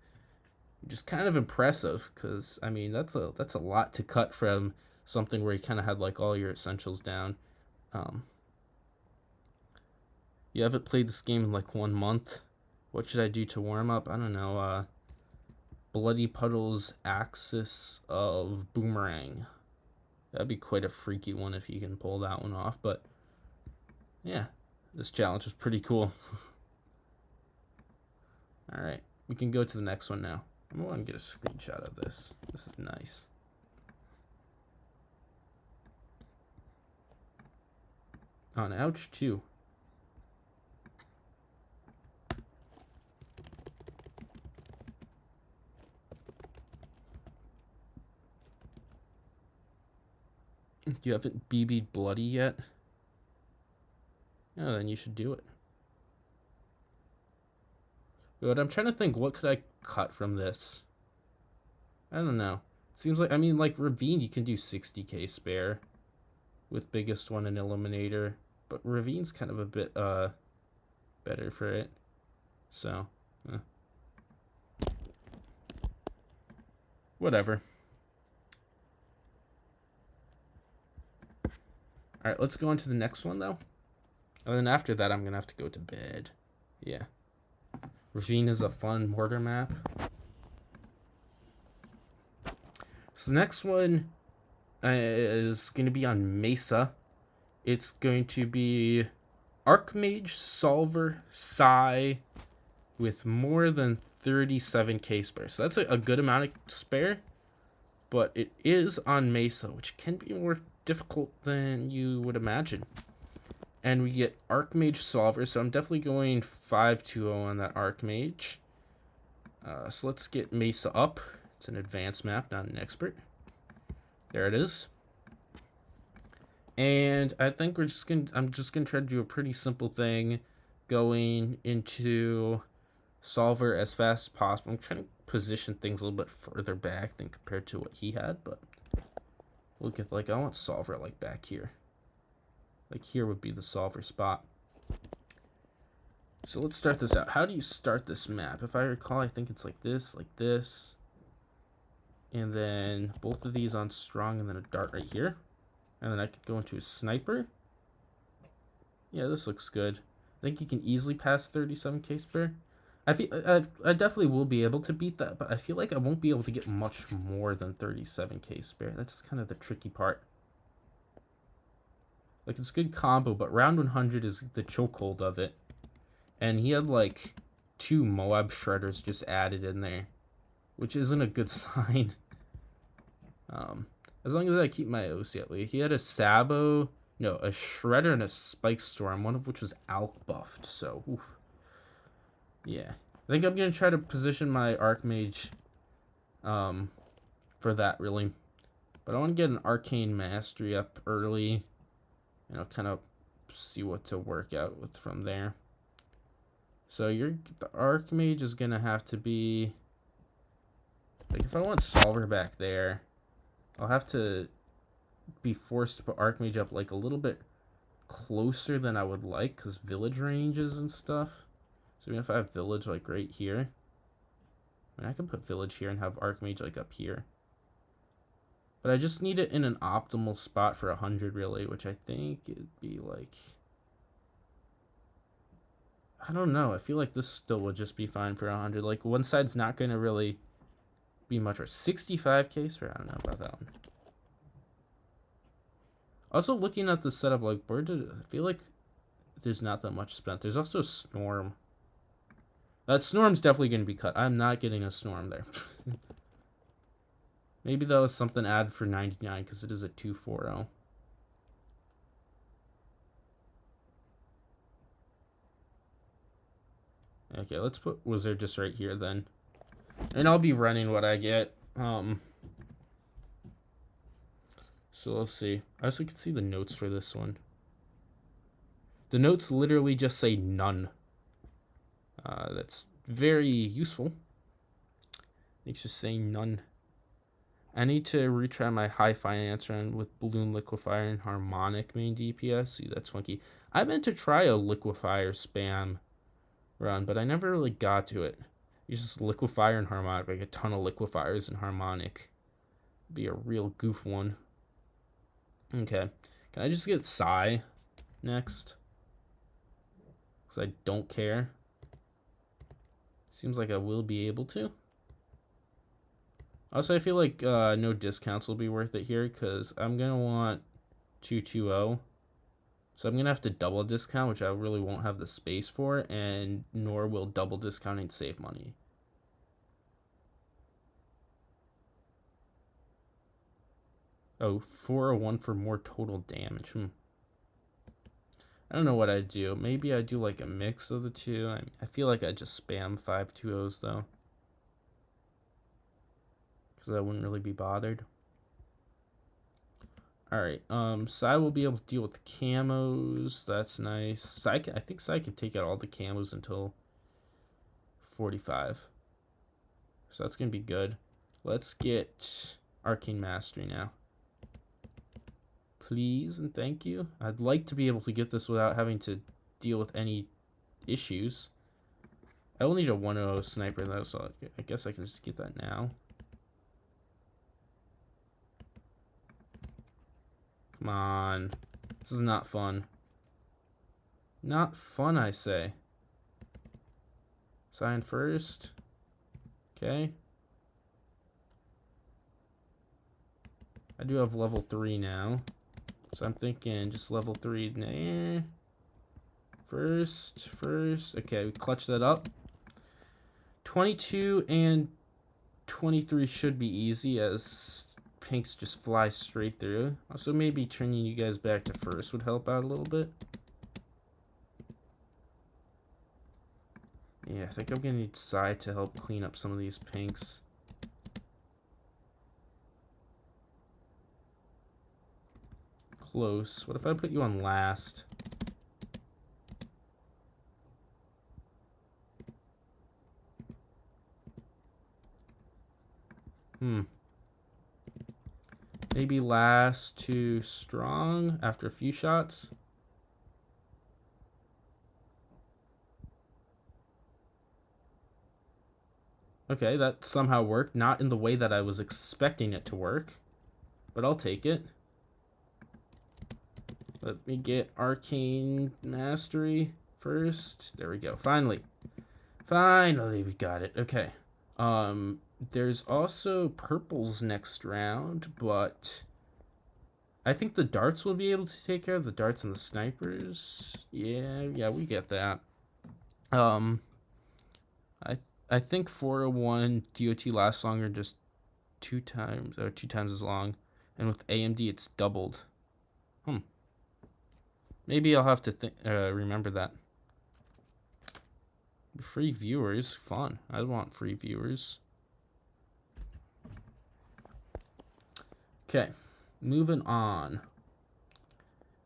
Which is kind of impressive because, I mean, that's a lot to cut from something where you kind of had like all your essentials down. You haven't played this game in like 1 month. What should I do to warm up? I don't know. Bloody Puddles Axis of Boomerang. That'd be quite a freaky one if you can pull that one off. But yeah, this challenge was pretty cool. All right, we can go to the next one now. I want to get a screenshot of this. This is nice. On Ouch 2. You haven't BB'd Bloody yet? Yeah, then you should do it. But I'm trying to think, what could I cut from this? I don't know. Seems like, I mean, like Ravine, you can do 60k spare with biggest one and Eliminator, but Ravine's kind of a bit better for it. So, whatever. All right, let's go on to the next one though. And then after that, I'm gonna have to go to bed. Yeah. Ravine is a fun mortar map. So the next one is going to be on Mesa. It's going to be Archmage, Solver, Psy with more than 37k spare. So that's a good amount of spare, but it is on Mesa, which can be more difficult than you would imagine. And we get Archmage, Solver, so I'm definitely going 5-2-0 on that Archmage. So let's get Mesa up. It's an advanced map, not an expert. There it is. And I think I'm just gonna try to do a pretty simple thing, going into Solver as fast as possible. I'm trying to position things a little bit further back than compared to what he had, but look at, like, I want Solver like back here. Like here would be the Solver spot. So let's start this out. How do you start this map? If I recall, I think it's like this, and then both of these on strong, and then a dart right here. And then I could go into a sniper. Yeah, this looks good. I think you can easily pass 37k spare. I definitely will be able to beat that, but I feel like I won't be able to get much more than 37k spare. That's kind of the tricky part. Like, it's good combo, but round 100 is the chokehold of it. And he had like 2 Moab Shredders just added in there, which isn't a good sign. As long as I keep my OC at least. He had a Sabo, no, a Shredder and a Spike Storm, one of which was Alk buffed, so, oof. Yeah. I think I'm going to try to position my Archmage for that, really. But I want to get an Arcane Mastery up early, and I'll kind of see what to work out with from there. So the Archmage is going to have to be, like, if I want Solver back there, I'll have to be forced to put Archmage up like a little bit closer than I would like, because village ranges and stuff. So even if I have village like right here, I mean, I can put village here and have Archmage like up here. But I just need it in an optimal spot for 100 really, which I think it'd be like, I don't know. I feel like this still would just be fine for 100. Like, one side's not going to really be much, or 65k spare. I don't know about that one. Also, looking at the setup, like, I feel like there's not that much spent. There's also Snorm. That Snorm's definitely going to be cut. I'm not getting a Snorm there. Maybe that was something added for 99, because it is a 240. Okay, let's put Wizard just right here then. And I'll be running what I get. So let's see. I also can see the notes for this one. The notes literally just say none. That's very useful. It's just saying none. I need to retry my high finance run with Balloon Liquefier and Harmonic main DPS. Ooh, that's funky. I meant to try a Liquefier spam run, but I never really got to it. It's just Liquefier and Harmonic, like a ton of Liquefiers and Harmonic. Be a real goof one. Okay. Can I just get Psy next? Because I don't care. Seems like I will be able to. Also, I feel like no discounts will be worth it here, because I'm going to want 220. So I'm going to have to double discount, which I really won't have the space for, and nor will double discounting save money. Oh, 401 for more total damage. I don't know what I'd do. Maybe I'd do like a mix of the two. I feel like I'd just spam 520s though, because I wouldn't really be bothered. Alright, Sai will be able to deal with the camos. That's nice. I think Sai can take out all the camos until 45. So that's going to be good. Let's get Arcane Mastery now. Please and thank you. I'd like to be able to get this without having to deal with any issues. I will need a 100 sniper though, so I guess I can just get that now. Come on. This is not fun. Not fun, I say. Sign first. Okay. I do have level 3 now. So I'm thinking just level 3. Nah. First. Okay, we clutch that up. 22 and 23 should be easy as pinks just fly straight through. Also, maybe turning you guys back to first would help out a little bit. Yeah, I think I'm gonna need Sai to help clean up some of these pinks. Close. What if I put you on last? Maybe last to strong after a few shots. Okay, that somehow worked. Not in the way that I was expecting it to work, but I'll take it. Let me get Arcane Mastery first. There we go. Finally we got it. Okay. There's also purples next round, but I think the darts will be able to take care of the darts and the snipers. Yeah, we get that. I think 401 DOT lasts longer, just two times as long, and with AMD it's doubled. Maybe I'll have to remember that. Free viewers, fun. I want free viewers. Okay, moving on.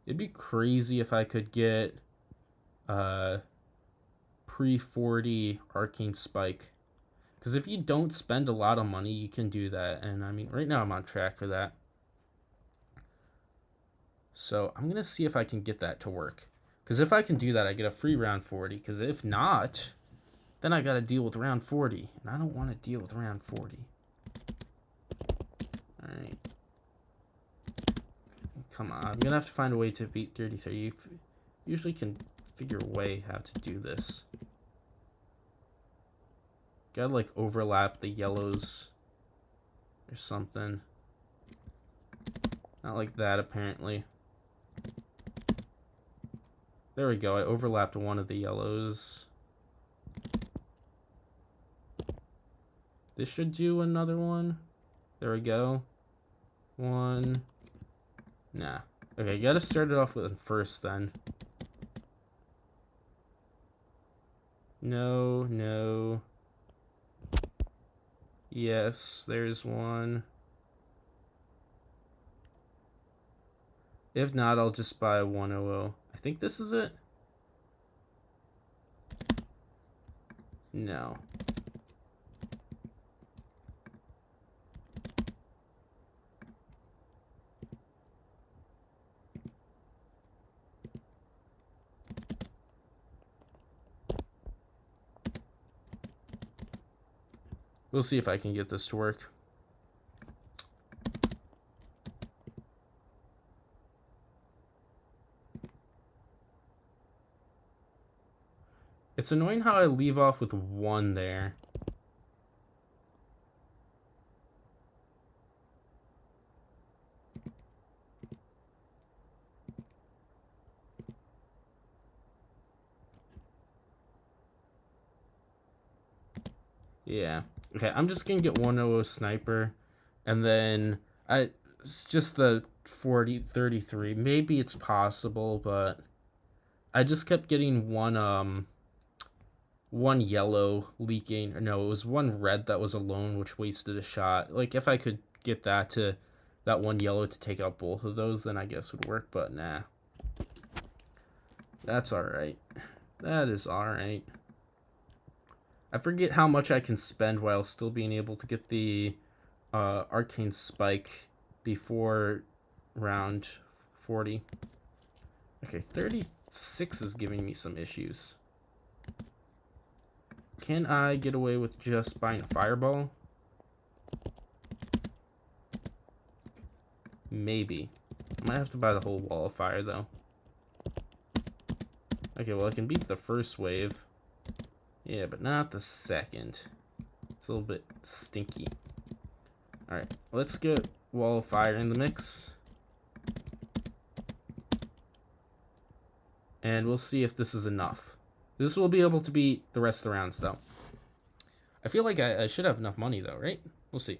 It'd be crazy if I could get pre-40 Arcane Spike. Because if you don't spend a lot of money, you can do that. And I mean, right now I'm on track for that. So I'm going to see if I can get that to work. Because if I can do that, I get a free round 40. Because if not, then I got to deal with round 40. And I don't want to deal with round 40. Alright. Come on. I'm going to have to find a way to beat 33. You usually can figure a way how to do this. Gotta like overlap the yellows or something. Not like that, apparently. There we go. I overlapped one of the yellows. This should do another one. There we go. One. Nah. Okay, gotta start it off with first then. No. Yes, there's one. If not, I'll just buy a 100. I think this is it. No. We'll see if I can get this to work. It's annoying how I leave off with one there. Yeah. Okay, I'm just gonna get 100 sniper, and then it's just the 33. Maybe it's possible, but I just kept getting one yellow leaking. Or no, it was one red that was alone, which wasted a shot. Like if I could get that to that one yellow to take out both of those, then I guess would work, but nah. That's alright. That is alright. I forget how much I can spend while still being able to get the Arcane Spike before round 40. Okay, 36 is giving me some issues. Can I get away with just buying a Fireball? Maybe. I might have to buy the whole Wall of Fire, though. Okay, well, I can beat the first wave. Yeah, but not the second. It's a little bit stinky. Alright, let's get Wall of Fire in the mix. And we'll see if this is enough. This will be able to beat the rest of the rounds, though. I feel like I should have enough money, though, right? We'll see.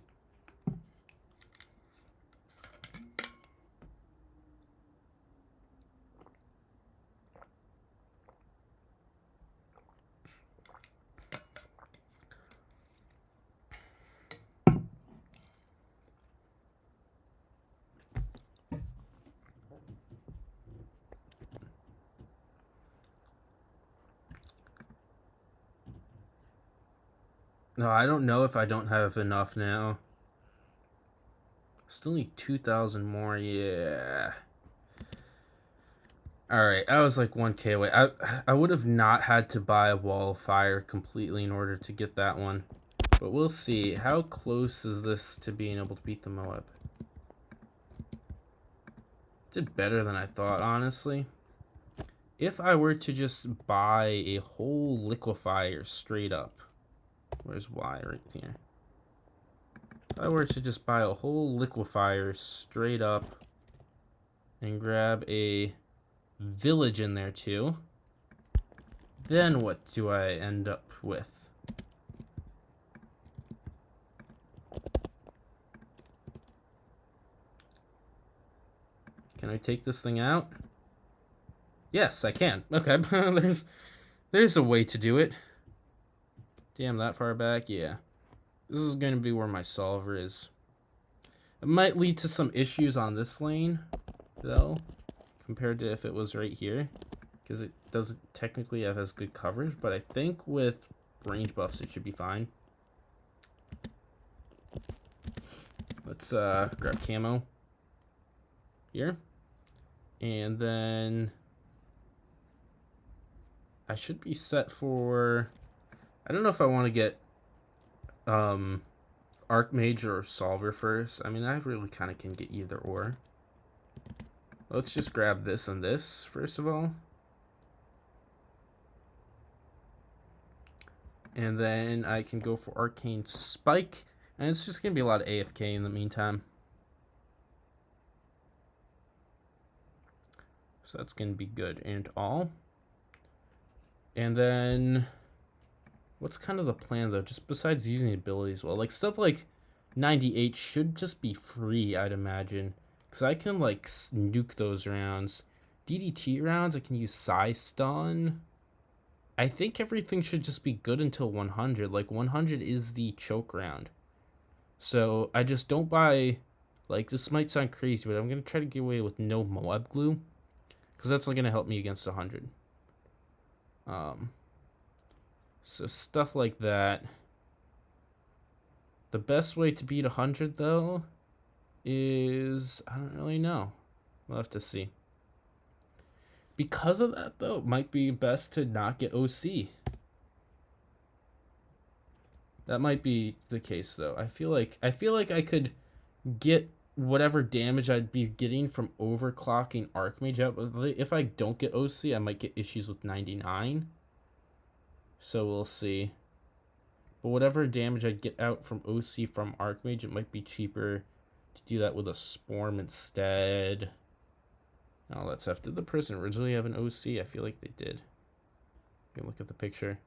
No, I don't know if I don't have enough now. Still need 2,000 more, yeah. Alright, I was like 1k away. I would have not had to buy a Wall of Fire completely in order to get that one. But we'll see. How close is this to being able to beat the Moab? Did better than I thought, honestly. If I were to just buy a whole liquefier straight up. Where's Y right here? If I were to just buy a whole liquefier straight up and grab a village in there too, then what do I end up with? Can I take this thing out? Yes, I can. Okay, there's a way to do it. Damn, that far back? Yeah. This is going to be where my solver is. It might lead to some issues on this lane, though, compared to if it was right here, because it doesn't technically have as good coverage, but I think with range buffs it should be fine. Let's grab camo here, and then I should be set for... I don't know if I want to get Archmage or Solver first. I mean, I really kind of can get either or. Let's just grab this and this first of all. And then I can go for Arcane Spike. And it's just going to be a lot of AFK in the meantime. So that's going to be good and all. And then... what's kind of the plan, though, just besides using the abilities? Well, like, stuff like 98 should just be free, I'd imagine. Because I can, like, nuke those rounds. DDT rounds, I can use Psy Stun. I think everything should just be good until 100. Like, 100 is the choke round. So, I just don't buy... like, this might sound crazy, but I'm going to try to get away with no Moab Glue. Because that's going to help me against 100. So stuff like that. The best way to beat 100, though, is... I don't really know. We'll have to see. Because of that, though, it might be best to not get OC. That might be the case, though. I feel like I could get whatever damage I'd be getting from overclocking Archmage out. But if I don't get OC, I might get issues with 99. So we'll see. But whatever damage I get out from OC from Archmage, it might be cheaper to do that with a Sporm instead. Now let's have... did the person originally have an OC? I feel like they did. You can look at the picture.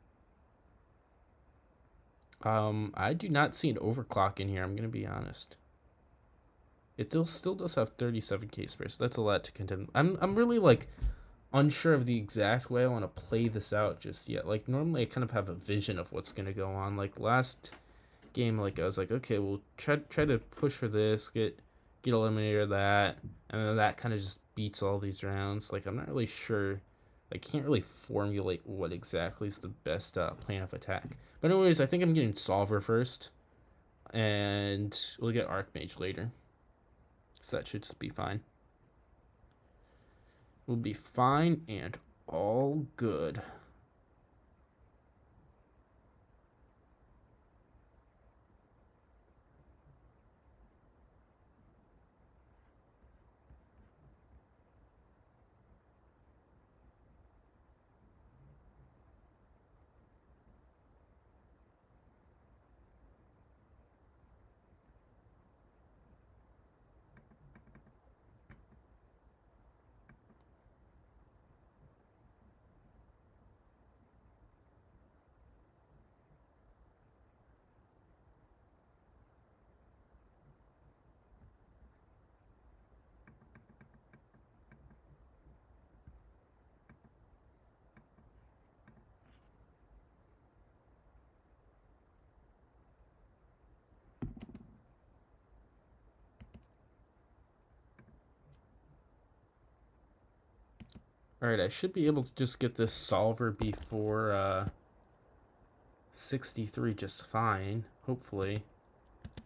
I do not see an overclock in here, I'm going to be honest. It still does have 37k space, so that's a lot to contend. I'm really, like, unsure of the exact way I want to play this out just yet. Like, normally I kind of have a vision of what's going to go on. Like, last game, like, I was like, okay, we'll try to push for this, get get Eliminator that, and then that kind of just beats all these rounds. Like, I'm not really sure. I can't really formulate what exactly is the best plan of attack. But anyways, I think I'm getting Solver first, and we'll get Archmage later. So that should just be fine. We'll be fine and all good. Alright, I should be able to just get this Solver before 63 just fine, hopefully.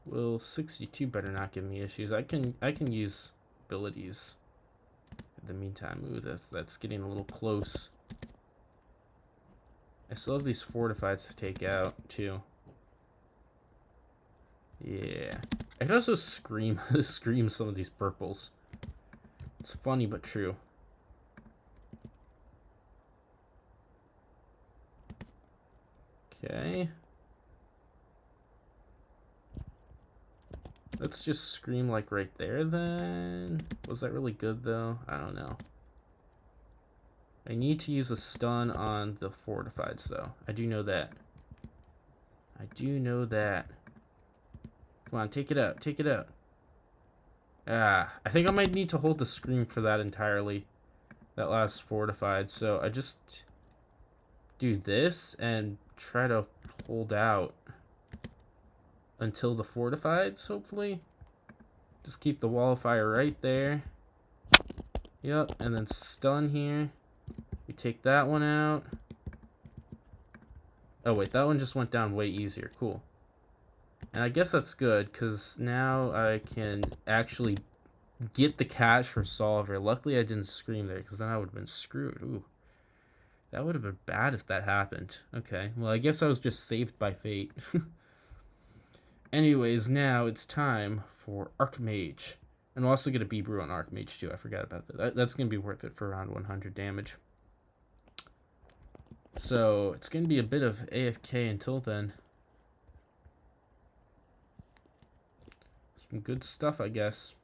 Well, 62 better not give me issues. I can use abilities in the meantime. Ooh, that's getting a little close. I still have these fortifieds to take out too. Yeah. I could also scream some of these purples. It's funny but true. Okay. Let's just scream like right there then. Was that really good though? I don't know. I need to use a stun on the fortifieds though. I do know that. I do know that. Come on, take it out. Take it out. Ah, I think I might need to hold the scream for that entirely. That last fortified. So I just do this and try to hold out until the fortifieds, hopefully. Just keep the wall of fire right there. Yep, and then stun here. We take that one out. Oh wait, that one just went down way easier. Cool. And I guess that's good, because now I can actually get the cash for Solver. Luckily I didn't scream there, because then I would have been screwed. Ooh. That would have been bad if that happened. Okay, well I guess I was just saved by fate. Anyways, now it's time for Archmage. And we'll also get a B-Brew on Archmage too. I forgot about that. That's going to be worth it for around 100 damage. So it's going to be a bit of AFK until then. Some good stuff, I guess.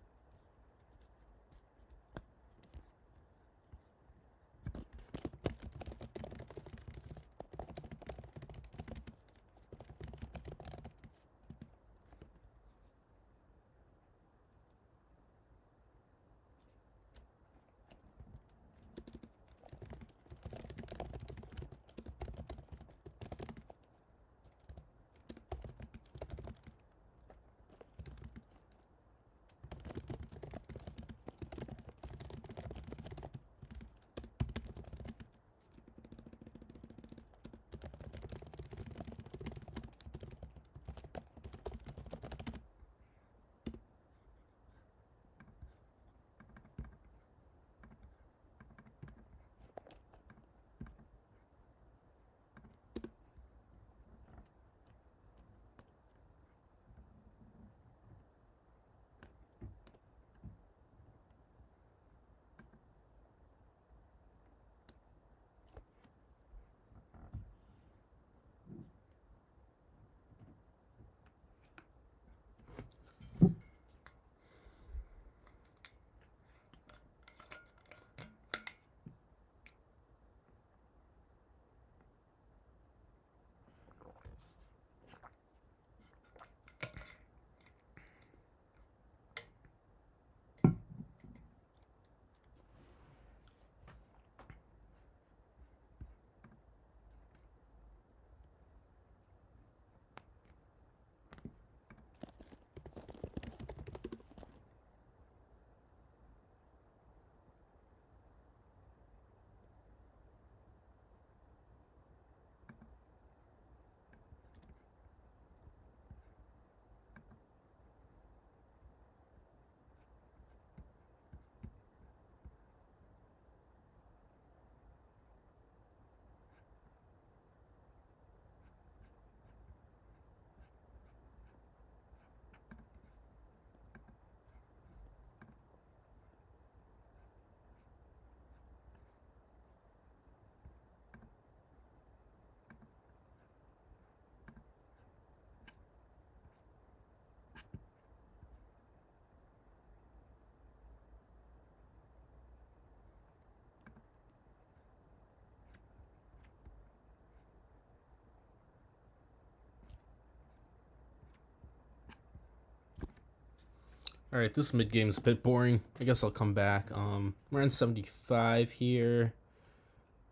All right, this mid game's a bit boring. I guess I'll come back. We're on 75 here.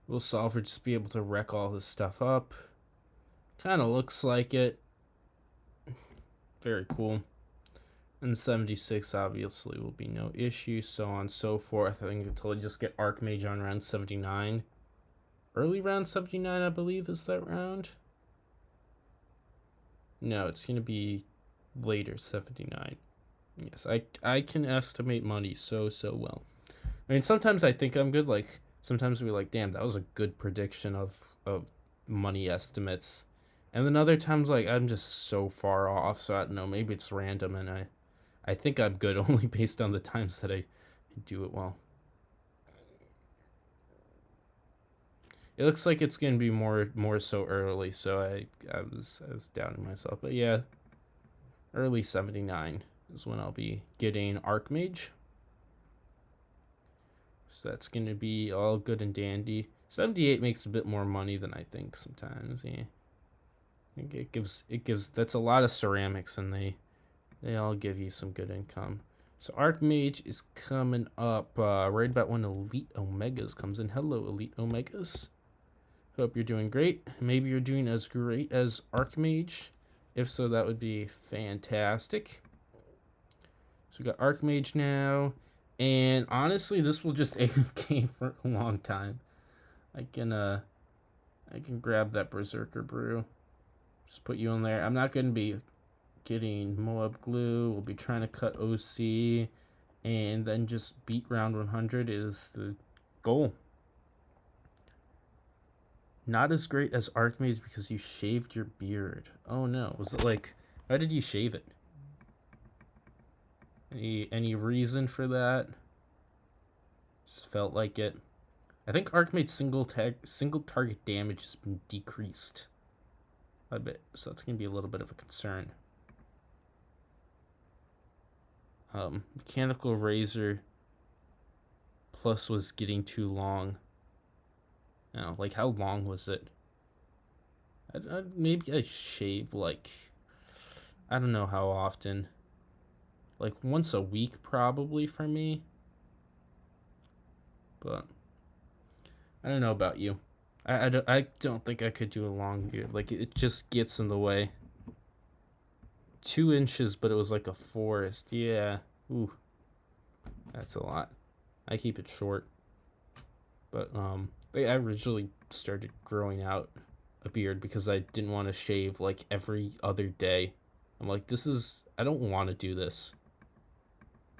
Will Solver just be able to wreck all this stuff up? Kind of looks like it. Very cool. And 76 obviously will be no issue, so on and so forth. I think until I just get Archmage on round 79. Early round 79, I believe, is that round? No, it's going to be later, 79. Yes, I can estimate money so well. I mean, sometimes I think I'm good. Like, sometimes we're like, damn, that was a good prediction of money estimates. And then other times, like, I'm just so far off, so I don't know, maybe it's random, and I think I'm good only based on the times that I do it well. It looks like it's gonna be more so early, so I was doubting myself, but yeah, early 79 is when I'll be getting Archmage. So that's gonna be all good and dandy. 78 makes a bit more money than I think sometimes. Yeah, I think it gives that's a lot of ceramics, and they all give you some good income. So Archmage is coming up right about when Elite Omegas comes in. Hello, Elite Omegas. Hope you're doing great. Maybe you're doing as great as Archmage. If so, that would be fantastic. So we got Archmage now. And honestly, this will just AFK for a long time. I can grab that Berserker Brew. Just put you in there. I'm not going to be getting Moab Glue. We'll be trying to cut OC. And then just beat round 100 is the goal. Not as great as Archmage because you shaved your beard. Oh no, was it like, why did you shave it? Any reason for that? Just felt like it. I think Archmage's single target damage has been decreased a bit, so that's gonna be a little bit of a concern. Mechanical Razor plus was getting too long. Now, like, how long was it? Maybe I shave, like, I don't know how often. Like, once a week, probably, for me. But I don't know about you. I don't think I could do a long beard. Like, it just gets in the way. 2 inches, but it was like a forest. Yeah. Ooh. That's a lot. I keep it short. But, I originally started growing out a beard because I didn't want to shave, like, every other day. I'm like, I don't want to do this.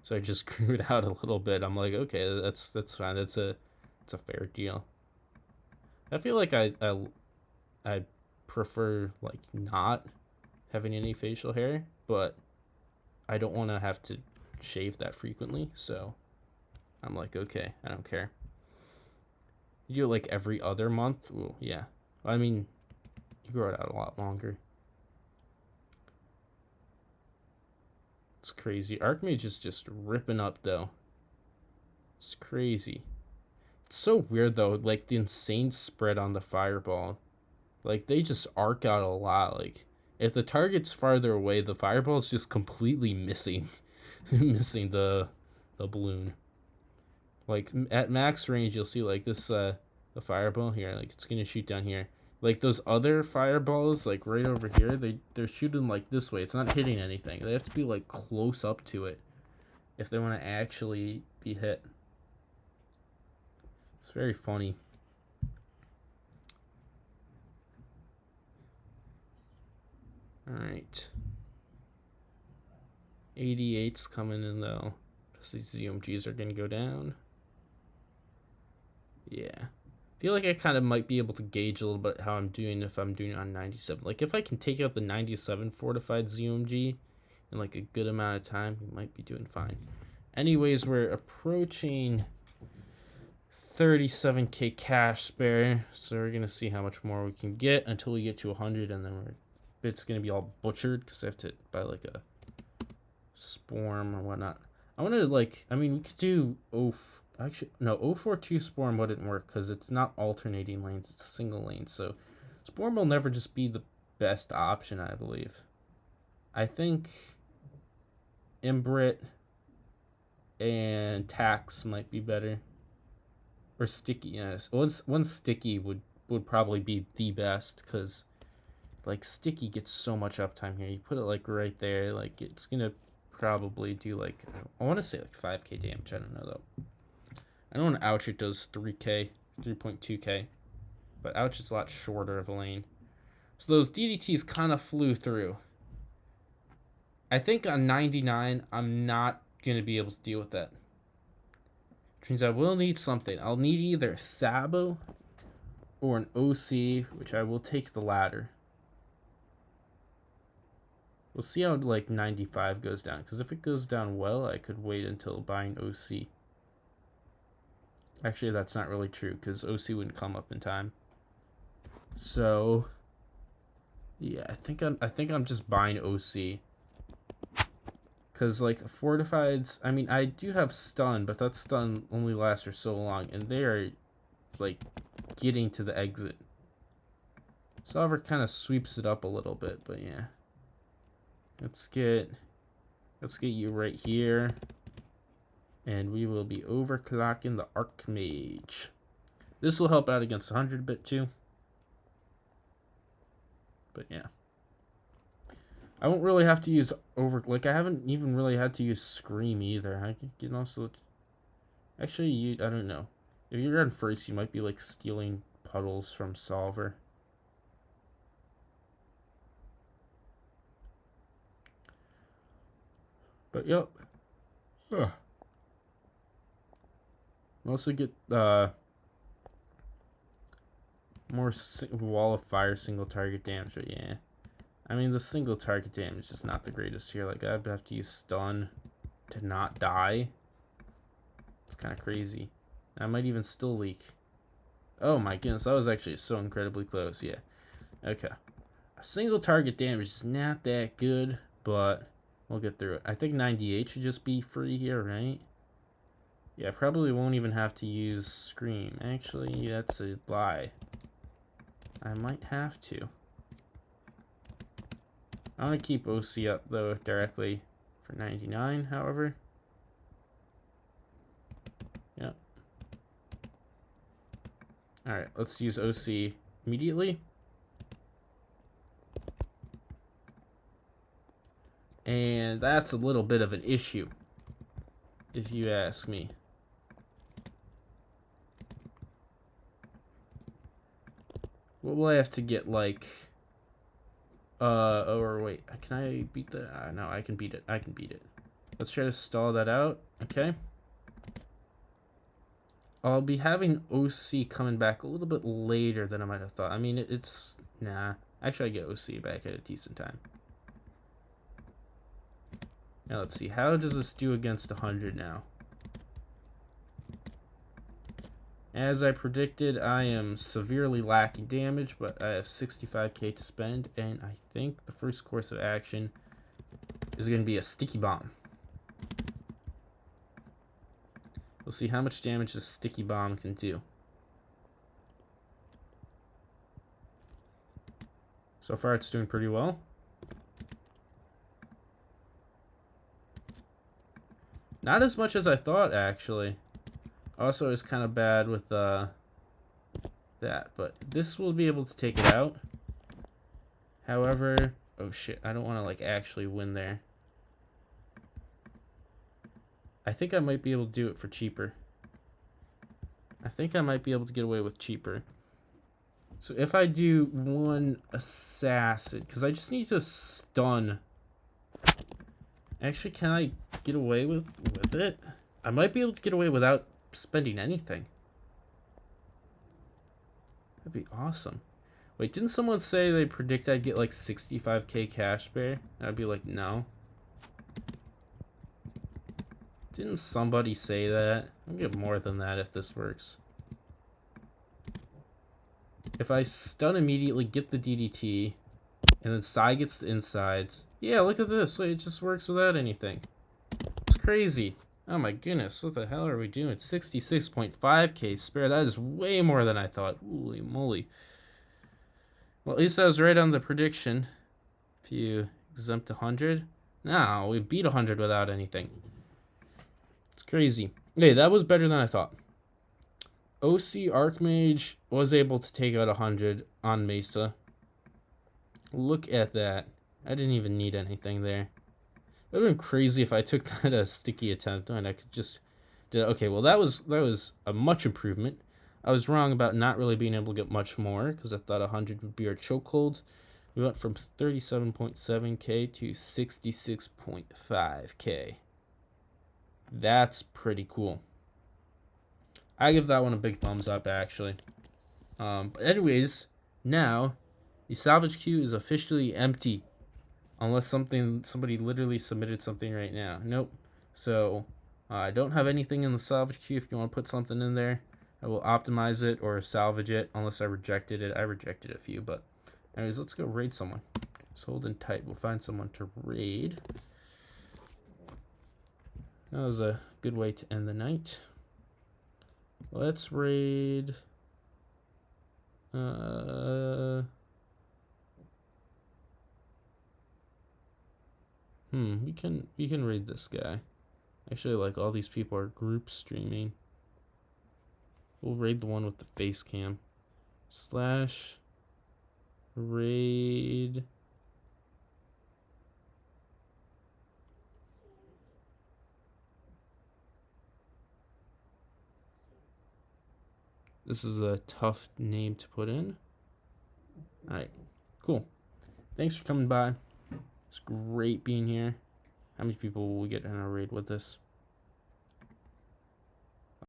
So I just grew it out a little bit. I'm like, okay, that's fine. It's a fair deal. I feel like I prefer, like, not having any facial hair, but I don't want to have to shave that frequently, so I'm like, okay, I don't care. You do it like every other month? Well, yeah. I mean, you grow it out a lot longer. It's crazy. Archmage is just ripping up, though. It's crazy. It's so weird, though. Like, the insane spread on the fireball. Like, they just arc out a lot. Like, if the target's farther away, the fireball's just completely missing. Missing the balloon. Like, at max range, you'll see, like, this, the fireball here. Like, it's gonna shoot down here. Like, those other fireballs, like, right over here, they're shooting, like, this way. It's not hitting anything. They have to be, like, close up to it if they want to actually be hit. It's very funny. Alright. 88's coming in, though. These ZMGs are going to go down. Yeah. I feel like I kind of might be able to gauge a little bit how I'm doing if I'm doing it on 97. Like, if I can take out the 97 fortified ZMG in, like, a good amount of time, we might be doing fine. Anyways, we're approaching 37k cash spare, so we're going to see how much more we can get until we get to 100, and then it's going to be all butchered because I have to buy, like, a Sporm or whatnot. I want to, like, I mean, we could do actually, no, 042 Sporm wouldn't work because it's not alternating lanes, it's a single lane. So Sporm will never just be the best option, I believe. I think Imbrit and tax might be better. Or sticky, yes. One sticky would probably be the best, because like sticky gets so much uptime here. You put it like right there, like it's gonna probably do like, I want to say like 5k damage. I don't know though. I know in Ouch it does 3k, 3.2k, but Ouch is a lot shorter of a lane. So those DDTs kind of flew through. I think on 99, I'm not going to be able to deal with that. Which means I will need something. I'll need either Sabo or an OC, which I will take the latter. We'll see how like 95 goes down, because if it goes down well, I could wait until buying OC. Actually, that's not really true, because OC wouldn't come up in time. So yeah, I think I'm just buying OC. Because, like, Fortifieds, I mean, I do have stun, but that stun only lasts for so long, and they are, like, getting to the exit. Solver kind of sweeps it up a little bit, but yeah. Let's get you right here. And we will be overclocking the Archmage. This will help out against 100 a bit, too. But yeah. I won't really have to use I haven't even really had to use Scream either. I can also, actually, I don't know. If you're on first, you might be like stealing puddles from Solver. But yep. Also get more Wall of Fire single target damage, but yeah. I mean, the single target damage is not the greatest here. Like, I'd have to use stun to not die. It's kind of crazy. I might even still leak. Oh my goodness, that was actually so incredibly close. Yeah. Okay. Single target damage is not that good, but we'll get through it. I think 98 should just be free here, right? Yeah, I probably won't even have to use Scream. Actually, that's a lie. I might have to. I'm going to keep OC up, though, directly for 99, however. Yep. Alright, let's use OC immediately. And that's a little bit of an issue, if you ask me. What will I have to get, like... or wait, can I beat that? No, I can beat it. I can beat it. Let's try to stall that out. Okay. I'll be having OC coming back a little bit later than I might have thought. I mean, it's... Nah. Actually, I get OC back at a decent time. Now, let's see. How does this do against 100 now? As I predicted, I am severely lacking damage, but I have 65k to spend, and I think the first course of action is going to be a Sticky Bomb. We'll see how much damage a Sticky Bomb can do. So far, it's doing pretty well. Not as much as I thought, actually. Also, it's kind of bad with that, but this will be able to take it out. However, oh shit, I don't want to like actually win there. I think I might be able to do it for cheaper. I think I might be able to get away with cheaper. So if I do one assassin, because I just need to stun. Actually, can I get away with it? I might be able to get away without spending anything. That'd be awesome. Wait, didn't someone say they predict I'd get like 65k cash bear? I'd be like, no. Didn't somebody say that? I'll get more than that if this works. If I stun immediately, get the DDT, and then Sai gets the insides. Yeah, look at this. It just works without anything. It's crazy. Oh my goodness, what the hell are we doing? 66.5k spare. That is way more than I thought. Holy moly. Well, at least I was right on the prediction. If you exempt 100. No, we beat 100 without anything. It's crazy. Hey, that was better than I thought. OC Archmage was able to take out 100 on Mesa. Look at that. I didn't even need anything there. It would have been crazy if I took that as sticky attempt and I could just do it. Okay, well that was a much improvement. I was wrong about not really being able to get much more because I thought 100 would be our chokehold. We went from 37.7k to 66.5k. That's pretty cool. I give that one a big thumbs up, actually. But anyways, now the salvage queue is officially empty, unless somebody literally submitted something right now. Nope. So I don't have anything in the salvage queue. If you want to put something in there, I will optimize it or salvage it, unless I rejected it. I rejected a few, but anyways, let's go raid someone. Just holding tight. We'll find someone to raid. That was a good way to end the night. Let's raid. We can raid this guy. Actually, like, all these people are group streaming. We'll raid the one with the face cam. /raid. This is a tough name to put in. Alright, cool. Thanks for coming by. It's great being here. How many people will we get in our raid with this?